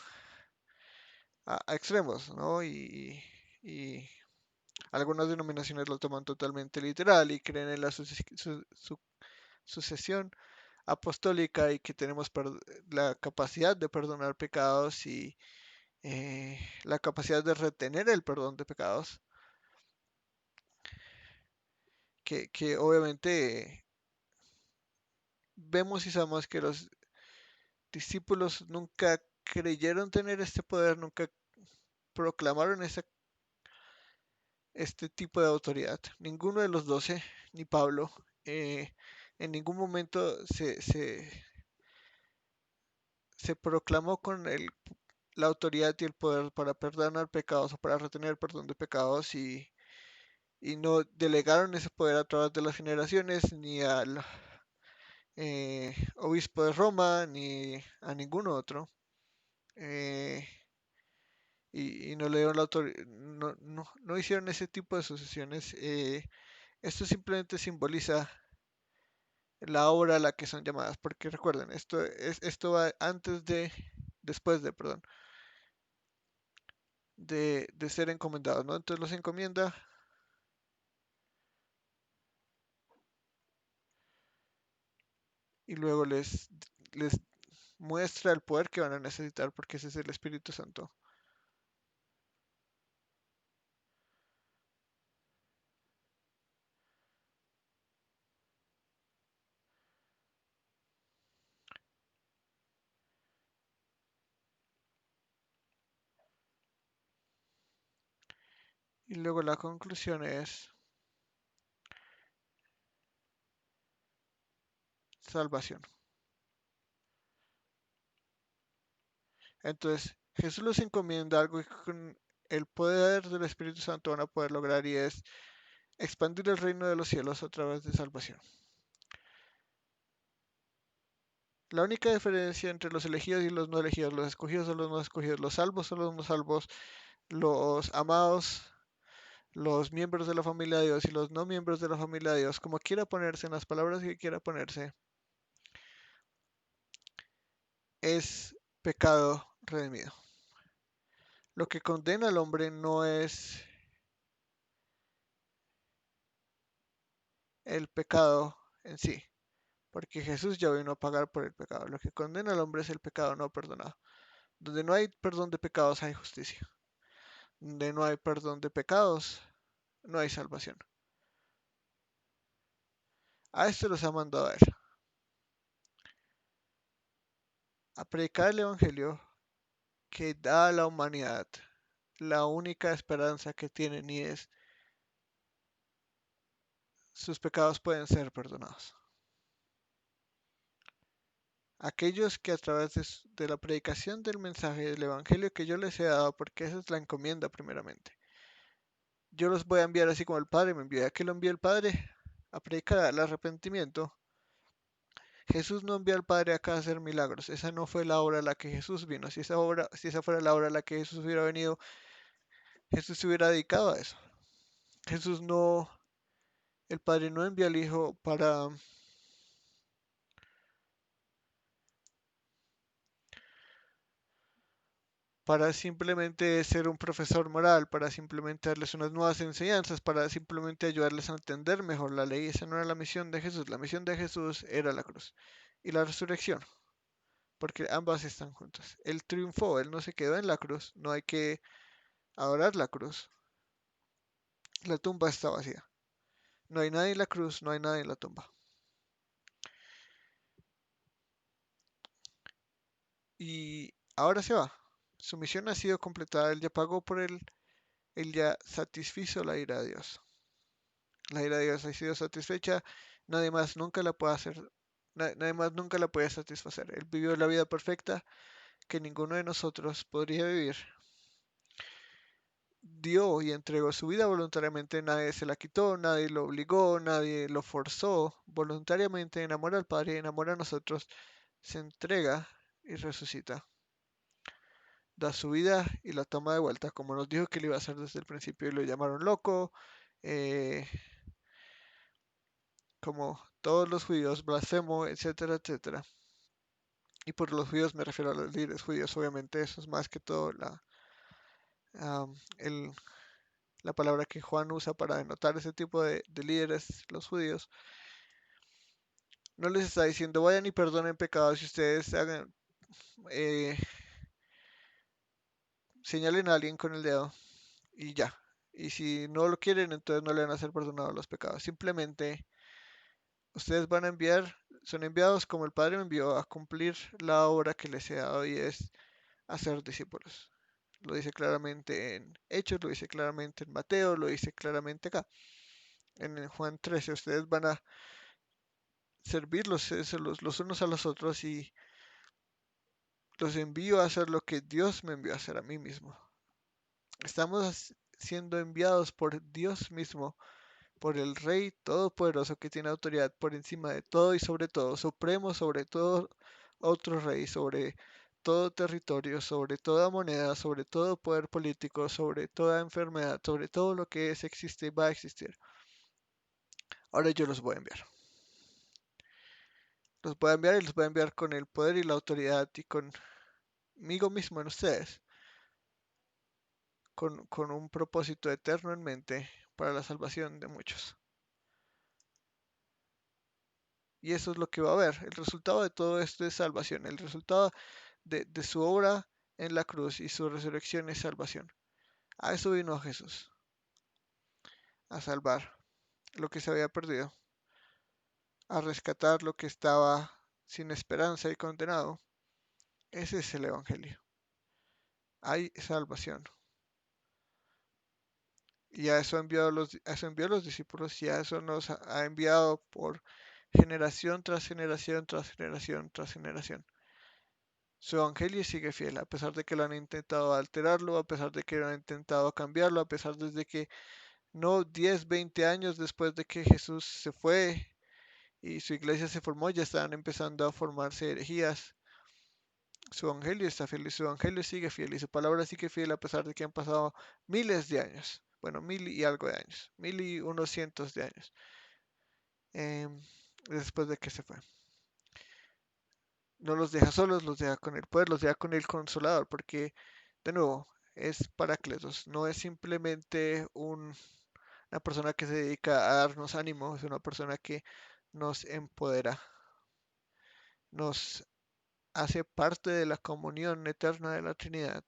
extremos, ¿no? Y algunas denominaciones lo toman totalmente literal y creen en la sucesión apostólica, y que tenemos la capacidad de perdonar pecados y la capacidad de retener el perdón de pecados, que obviamente vemos y sabemos que los discípulos nunca creyeron tener este poder, nunca proclamaron este tipo de autoridad. Ninguno de los 12, ni Pablo, en ningún momento se proclamó con la autoridad y el poder para perdonar pecados o para retener perdón de pecados, y no delegaron ese poder a través de las generaciones ni al obispo de Roma ni a ningún otro. eh, y no le dieron la autoridad, no hicieron ese tipo de sucesiones. Esto simplemente simboliza la obra a la que son llamadas, porque recuerden, esto va después de ser encomendados, ¿no? Entonces los encomienda y luego les muestra el poder que van a necesitar, porque ese es el Espíritu Santo. Y luego la conclusión es salvación. Entonces, Jesús los encomienda algo que con el poder del Espíritu Santo van a poder lograr, y es expandir el reino de los cielos a través de salvación. La única diferencia entre los elegidos y los no elegidos, los escogidos o los no escogidos, los salvos o los no salvos, los amados, los miembros de la familia de Dios y los no miembros de la familia de Dios, como quiera ponerse, en las palabras que quiera ponerse, es pecado redimido. Lo que condena al hombre no es el pecado en sí, porque Jesús ya vino a pagar por el pecado. Lo que condena al hombre es el pecado no perdonado. Donde no hay perdón de pecados hay justicia. Donde no hay perdón de pecados no hay salvación. A esto los ha mandado a él, a predicar el Evangelio que da a la humanidad la única esperanza que tienen, y es sus pecados pueden ser perdonados. Aquellos que a través de la predicación del mensaje del Evangelio que yo les he dado, porque esa es la encomienda primeramente, yo los voy a enviar así como el Padre me envió. ¿A qué lo envió el Padre? A predicar el arrepentimiento. Jesús no envió al Padre acá a hacer milagros. Esa no fue la obra a la que Jesús vino. Si esa fuera la obra a la que Jesús hubiera venido, Jesús se hubiera dedicado a eso. Jesús no, el Padre no envió al Hijo para simplemente ser un profesor moral, para simplemente darles unas nuevas enseñanzas, para simplemente ayudarles a entender mejor la ley. Esa no era la misión de Jesús. La misión de Jesús era la cruz y la resurrección, porque ambas están juntas. Él triunfó, él no se quedó en la cruz, no hay que adorar la cruz. La tumba está vacía. No hay nadie en la cruz, no hay nadie en la tumba. Y ahora se va. Su misión ha sido completada, él ya pagó por él ya satisfizo la ira de Dios. La ira de Dios ha sido satisfecha, Nadie más nunca la puede hacer, nadie más nunca la puede satisfacer. Él vivió la vida perfecta que ninguno de nosotros podría vivir. Dio y entregó su vida voluntariamente, nadie se la quitó, nadie lo obligó, nadie lo forzó. Voluntariamente enamora al Padre, enamora a nosotros, se entrega y resucita. Da su vida y la toma de vuelta, como nos dijo que lo iba a hacer desde el principio y lo llamaron loco, eh, como todos los judíos, blasfemo, etcétera, etcétera. Y por los judíos me refiero a los líderes judíos, obviamente eso es más que todo um, el, la palabra que Juan usa para denotar ese tipo de líderes, los judíos. No les está diciendo vayan y perdonen pecados si ustedes hagan, eh, señalen a alguien con el dedo y ya. Y si no lo quieren, entonces no le van a ser perdonados los pecados. Simplemente ustedes van a enviar, son enviados como el Padre me envió a cumplir la obra que les he dado y es hacer discípulos. Lo dice claramente en Hechos, lo dice claramente en Mateo, lo dice claramente acá. En Juan 13, ustedes van a servirlos los unos a los otros y los envío a hacer lo que Dios me envió a hacer a mí mismo. Estamos siendo enviados por Dios mismo, por el Rey Todopoderoso que tiene autoridad por encima de todo y sobre todo, supremo sobre todo otro rey, sobre todo territorio, sobre toda moneda, sobre todo poder político, sobre toda enfermedad, sobre todo lo que es, existe y va a existir. Ahora yo los voy a enviar. Los voy a enviar y los voy a enviar con el poder y la autoridad y conmigo mismo en ustedes, con un propósito eterno en mente para la salvación de muchos. Y eso es lo que va a haber. El resultado de todo esto es salvación. El resultado de su obra en la cruz y su resurrección es salvación. A eso vino Jesús, a salvar lo que se había perdido, a rescatar lo que estaba sin esperanza y condenado. Ese es el Evangelio. Hay salvación. Y a eso envió a los discípulos y a eso nos ha enviado por generación tras generación tras generación tras generación. Su evangelio sigue fiel, a pesar de que lo han intentado alterarlo, a pesar de que lo han intentado cambiarlo, a pesar de que no 10, 20 años después de que Jesús se fue y su iglesia se formó, ya estaban empezando a formarse herejías. Su evangelio está fiel y su evangelio sigue fiel y su palabra sigue fiel a pesar de que han pasado miles de años. Bueno, mil y algo de años, mil y unos cientos de años después de que se fue. No los deja solos, los deja con el poder, los deja con el consolador, porque de nuevo es Parácletos, no es simplemente una persona que se dedica a darnos ánimo, es una persona que nos empodera, nos hace parte de la comunión eterna de la Trinidad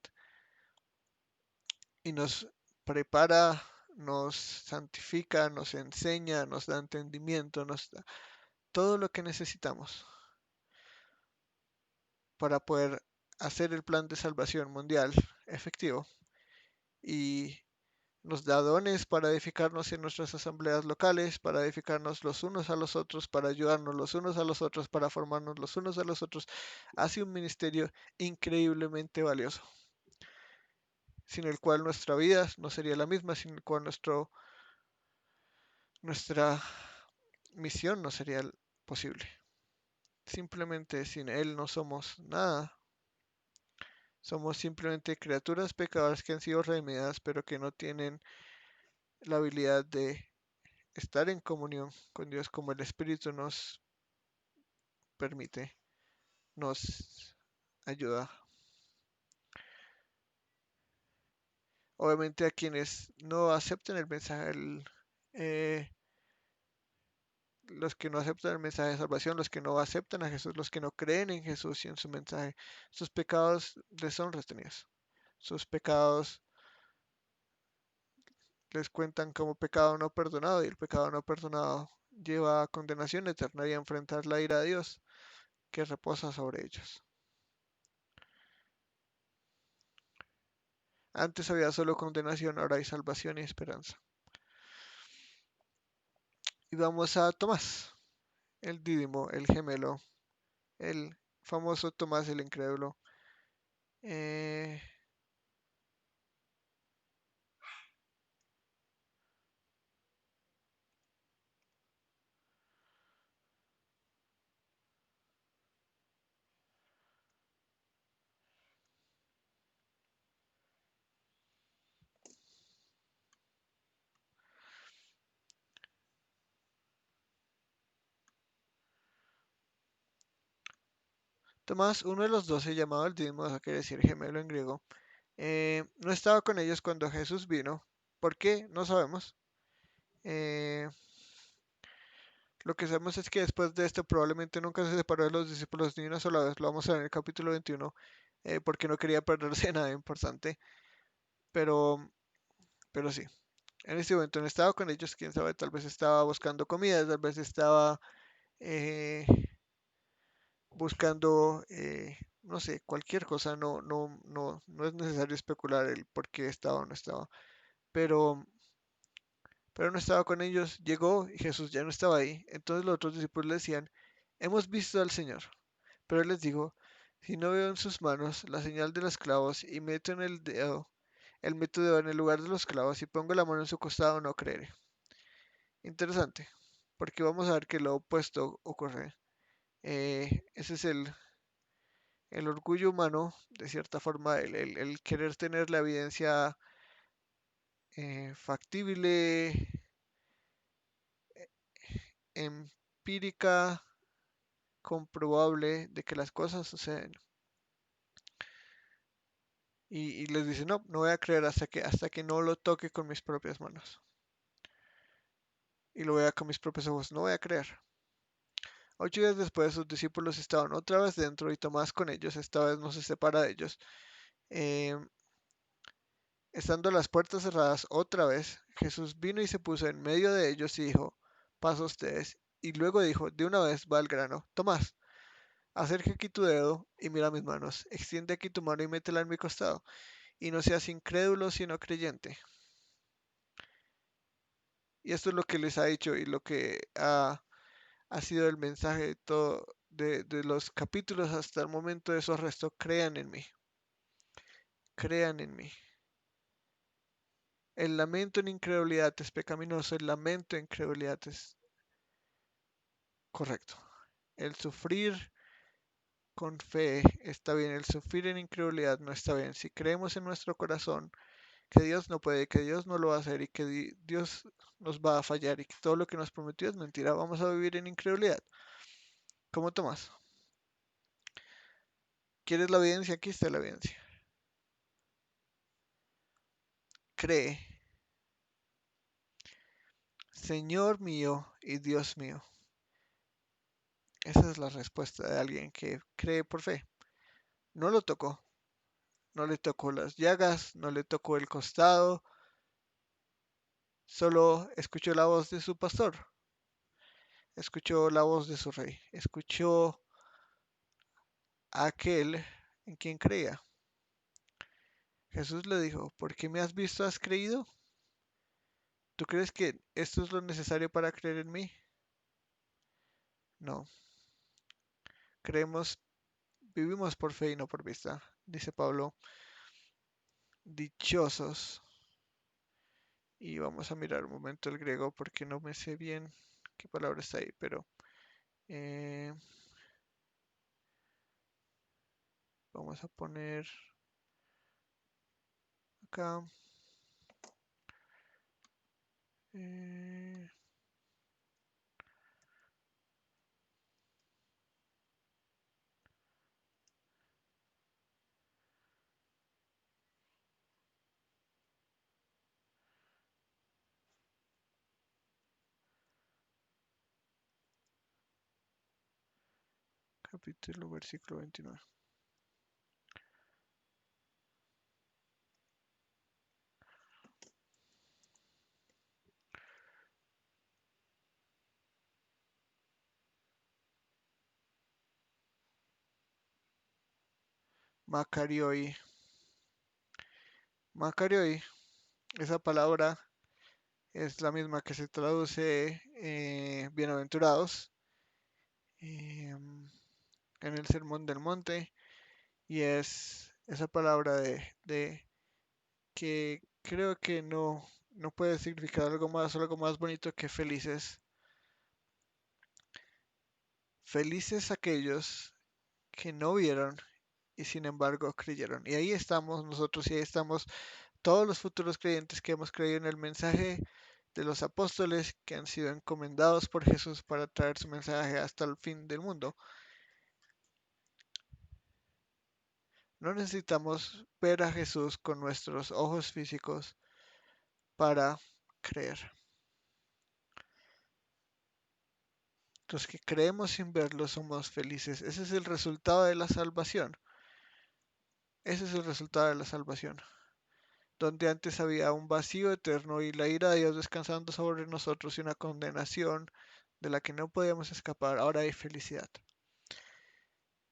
y nos prepara, nos santifica, nos enseña, nos da entendimiento, nos da todo lo que necesitamos para poder hacer el plan de salvación mundial efectivo y nos da dones para edificarnos en nuestras asambleas locales, para edificarnos los unos a los otros, para ayudarnos los unos a los otros, para formarnos los unos a los otros. Hace un ministerio increíblemente valioso, sin el cual nuestra vida no sería la misma, sin el cual nuestra misión no sería posible. Simplemente sin Él no somos nada. Somos simplemente criaturas pecadoras que han sido redimidas, pero que no tienen la habilidad de estar en comunión con Dios como el Espíritu nos permite, nos ayuda. Obviamente a quienes no acepten el mensaje, eh, los que no aceptan el mensaje de salvación, los que no aceptan a Jesús, los que no creen en Jesús y en su mensaje, sus pecados les son retenidos. Sus pecados les cuentan como pecado no perdonado y el pecado no perdonado lleva a condenación eterna y a enfrentar la ira de Dios que reposa sobre ellos. Antes había solo condenación, ahora hay salvación y esperanza. Y vamos a Tomás. el Dídimo, el gemelo, el famoso Tomás el Incrédulo. Eh, Tomás, uno de los 12, llamado el Dídimo, eso quiere decir gemelo en griego, no estaba con ellos cuando Jesús vino. ¿Por qué? No sabemos. Eh, lo que sabemos es que después de esto probablemente nunca se separó de los discípulos ni una sola vez. Lo vamos a ver en el capítulo 21, porque no quería perderse nada importante. Pero, pero sí, en este momento no estaba con ellos, quién sabe, tal vez estaba buscando comida, tal vez estaba eh, buscando, no sé, cualquier cosa. No es necesario especular el por qué estaba o no estaba. Pero pero no estaba con ellos. Llegó y Jesús ya no estaba ahí. Entonces los otros discípulos le decían, hemos visto al Señor. Pero él les dijo, si no veo en sus manos la señal de los clavos y meto en el método en el lugar de los clavos y pongo la mano en su costado, no creeré. Interesante, porque vamos a ver que lo opuesto ocurre. Ese es el orgullo humano, de cierta forma, el querer tener la evidencia factible, empírica, comprobable de que las cosas suceden. Y les dice, no, no voy a creer hasta que no lo toque con mis propias manos. Y lo vea con mis propios ojos, no voy a creer. 8 días después sus discípulos estaban otra vez dentro y Tomás con ellos, esta vez no se separa de ellos. Eh, Estando las puertas cerradas otra vez, Jesús vino y se puso en medio de ellos y dijo, paso a ustedes. Y luego dijo, de una vez va al grano, Tomás, acerca aquí tu dedo y mira mis manos, extiende aquí tu mano y métela en mi costado. Y no seas incrédulo, sino creyente. Y esto es lo que les ha dicho y lo que ha sido el mensaje de todo, de los capítulos hasta el momento de su arresto. Crean en mí, crean en mí. El lamento en incredulidad es pecaminoso, el lamento en incredulidad es correcto. El sufrir con fe está bien, el sufrir en incredulidad no está bien. Si creemos en nuestro corazón que Dios no puede, que Dios no lo va a hacer y que Dios nos va a fallar y que todo lo que nos prometió es mentira, vamos a vivir en incredulidad. ¿Cómo Tomás? ¿Quieres la evidencia? Aquí está la evidencia. Cree, Señor mío y Dios mío. Esa es la respuesta de alguien que cree por fe. No lo tocó, no le tocó las llagas, no le tocó el costado, solo escuchó la voz de su pastor, escuchó la voz de su rey, escuchó a aquel en quien creía. Jesús le dijo, ¿por qué me has visto, has creído? ¿Tú crees que esto es lo necesario para creer en mí? No, creemos, vivimos por fe y no por vista, dice Pablo. Dichosos. Y vamos a mirar un momento el griego porque no me sé bien qué palabra está ahí, pero eh, vamos a poner acá. eh, Capítulo, versículo 29. Macarioi. Macarioi, esa palabra es la misma que se traduce bienaventurados em, en el Sermón del Monte, y es esa palabra de que creo que no puede significar algo más o algo más bonito que felices. Felices aquellos que no vieron y sin embargo creyeron. Y ahí estamos nosotros y ahí estamos todos los futuros creyentes que hemos creído en el mensaje de los apóstoles que han sido encomendados por Jesús para traer su mensaje hasta el fin del mundo. No necesitamos ver a Jesús con nuestros ojos físicos para creer. Los que creemos sin verlo somos felices. Ese es el resultado de la salvación. Ese es el resultado de la salvación. Donde antes había un vacío eterno y la ira de Dios descansando sobre nosotros y una condenación de la que no podíamos escapar, ahora hay felicidad.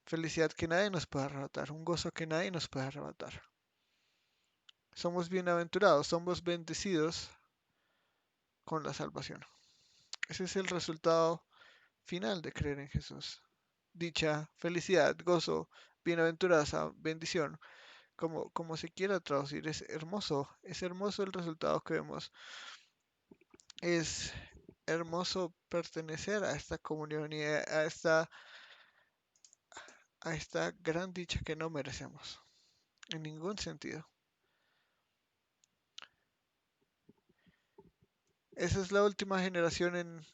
Felicidad que nadie nos puede arrebatar, un gozo que nadie nos puede arrebatar. Somos bienaventurados, somos bendecidos con la salvación. Ese es el resultado final de creer en Jesús. Dicha, felicidad, gozo, bienaventuranza, bendición, como se quiera traducir, es hermoso el resultado que vemos. Es hermoso pertenecer a esta comunión y a esta gran dicha que no merecemos, en ningún sentido. Esa es la última generación en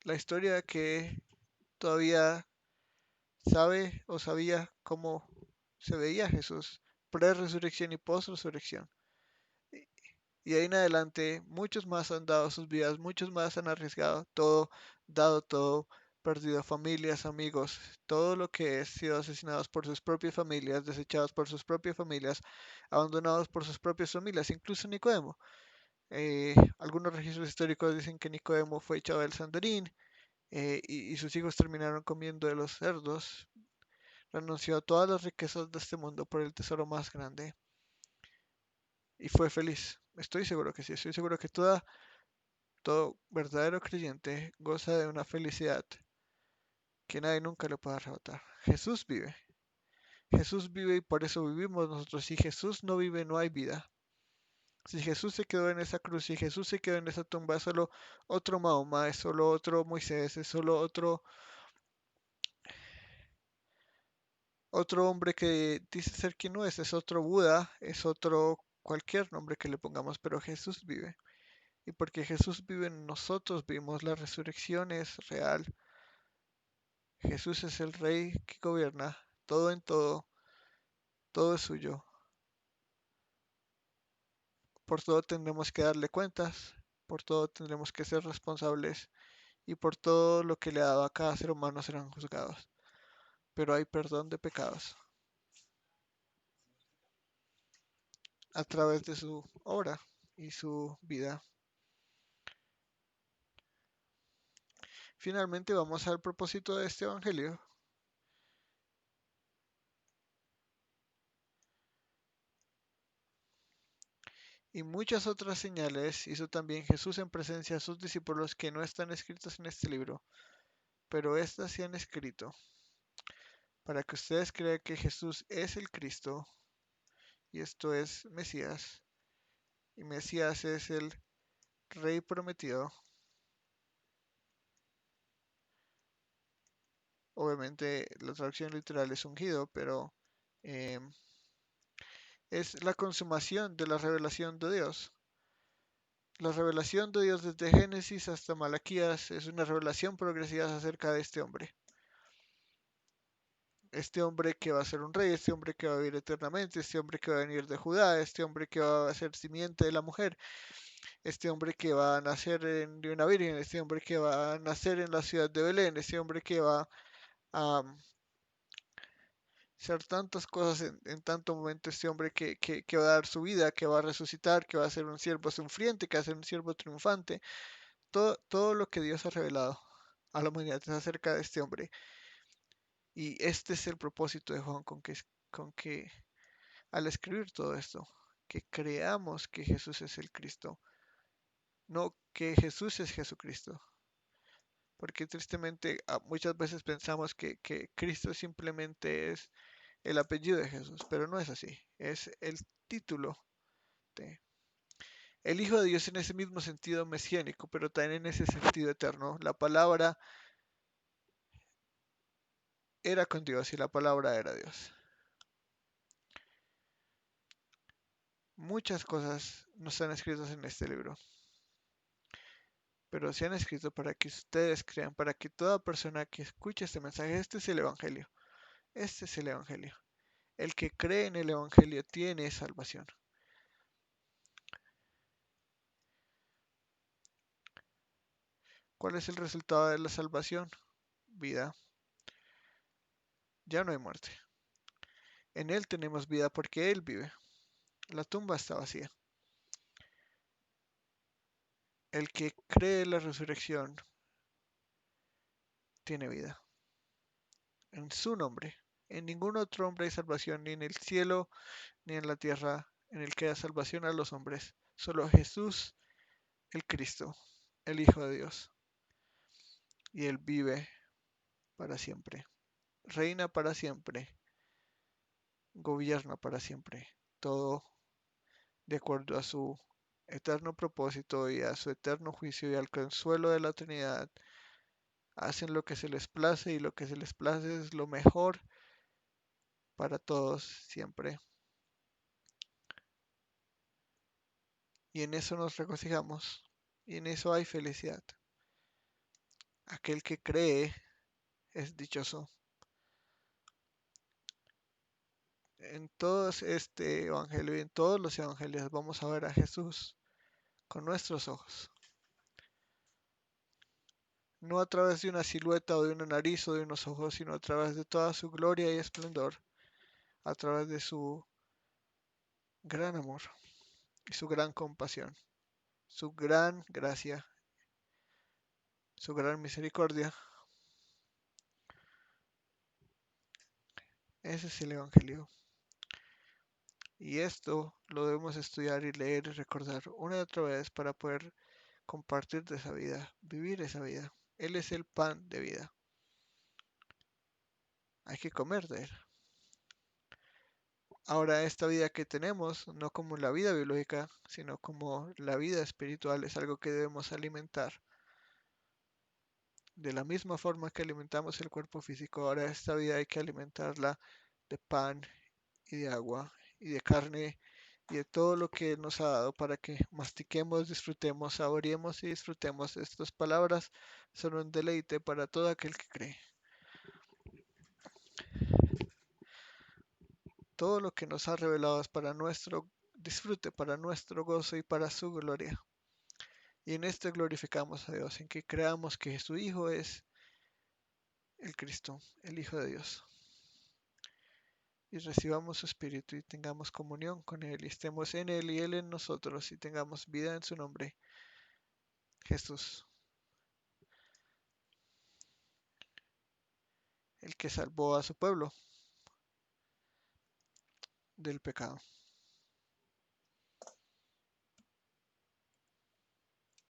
la historia que todavía sabe o sabía cómo se veía Jesús, pre-resurrección y post-resurrección. Y ahí en adelante, muchos más han dado sus vidas, muchos más han arriesgado todo, dado todo, perdido familias, amigos, todo lo que es, sido asesinados por sus propias familias, desechados por sus propias familias, abandonados por sus propias familias, incluso Nicodemo. Algunos registros históricos dicen que Nicodemo fue echado del Sandorín y sus hijos terminaron comiendo de los cerdos. Renunció a todas las riquezas de este mundo por el tesoro más grande y fue feliz. Estoy seguro que sí, estoy seguro que todo verdadero creyente goza de una felicidad que nadie nunca le puede arrebatar. Jesús vive y por eso vivimos nosotros. Si Jesús no vive, no hay vida. Si Jesús se quedó en esa cruz, si Jesús se quedó en esa tumba, es solo otro Mahoma, es solo otro Moisés, es solo otro hombre que dice ser quien no es otro Buda, es otro cualquier nombre que le pongamos, pero Jesús vive. Y porque Jesús vive en nosotros, vivimos la resurrección es real. Jesús es el Rey que gobierna todo en todo, todo es suyo. Por todo tendremos que darle cuentas, por todo tendremos que ser responsables y por todo lo que le ha dado a cada ser humano serán juzgados. Pero hay perdón de pecados a través de su obra y su vida. Finalmente vamos al propósito de este evangelio. Y muchas otras señales hizo también Jesús en presencia de sus discípulos que no están escritas en este libro, pero estas se han escrito para que ustedes crean que Jesús es el Cristo, y esto es Mesías, y Mesías es el Rey prometido. Obviamente la traducción literal es ungido, pero eh, es la consumación de la revelación de Dios. La revelación de Dios desde Génesis hasta Malaquías es una revelación progresiva acerca de este hombre. Este hombre que va a ser un rey, este hombre que va a vivir eternamente, este hombre que va a venir de Judá, este hombre que va a ser simiente de la mujer, este hombre que va a nacer de una virgen, este hombre que va a nacer en la ciudad de Belén, este hombre que va a hacer tantas cosas en tanto momento, este hombre que va a dar su vida, que va a resucitar, que va a ser un siervo sufriente, que va a ser un siervo triunfante, todo lo que Dios ha revelado a la humanidad es acerca de este hombre. Y este es el propósito de Juan con que al escribir todo esto, que creamos que Jesús es el Cristo, no que Jesús es Jesucristo. porque tristemente muchas veces pensamos que Cristo simplemente es el apellido de Jesús, pero no es así, es el título de el Hijo de Dios en ese mismo sentido mesiánico, pero también en ese sentido eterno. La palabra era con Dios y la palabra era Dios. Muchas cosas no están escritas en este libro, pero se han escrito para que ustedes crean, para que toda persona que escuche este mensaje, este es el Evangelio, este es el Evangelio. El que cree en el Evangelio tiene salvación. ¿Cuál es el resultado de la salvación? Vida. Ya no hay muerte. En Él tenemos vida porque Él vive. La tumba está vacía. El que cree en la resurrección tiene vida. En su nombre. En ningún otro hombre hay salvación, ni en el cielo, ni en la tierra, en el que da salvación a los hombres. Solo Jesús, el Cristo, el Hijo de Dios. Y Él vive para siempre. Reina para siempre. Gobierna para siempre. Todo de acuerdo a su eterno propósito y a su eterno juicio y al consuelo de la Trinidad. Hacen lo que se les place y lo que se les place es lo mejor para todos siempre. Y en eso nos regocijamos. Y en eso hay felicidad. Aquel que cree es dichoso. En todo este evangelio y en todos los evangelios vamos a ver a Jesús con nuestros ojos. No a través de una silueta o de una nariz o de unos ojos, sino a través de toda su gloria y esplendor, a través de su gran amor y su gran compasión, su gran gracia, su gran misericordia. Ese es el Evangelio. Y esto lo debemos estudiar y leer y recordar una y otra vez para poder compartir de esa vida, vivir esa vida. Él es el pan de vida. Hay que comer de él. Ahora, esta vida que tenemos, no como la vida biológica, sino como la vida espiritual, es algo que debemos alimentar. De la misma forma que alimentamos el cuerpo físico, ahora esta vida hay que alimentarla de pan y de agua y de carne y de todo lo que nos ha dado para que mastiquemos, disfrutemos, saboreemos y disfrutemos. Estas palabras son un deleite para todo aquel que cree. Todo lo que nos ha revelado es para nuestro disfrute, para nuestro gozo y para su gloria. Y en esto glorificamos a Dios, en que creamos que su Hijo es el Cristo, el Hijo de Dios. Y recibamos su Espíritu y tengamos comunión con Él y estemos en Él y Él en nosotros y tengamos vida en su nombre, Jesús, el que salvó a su pueblo del pecado.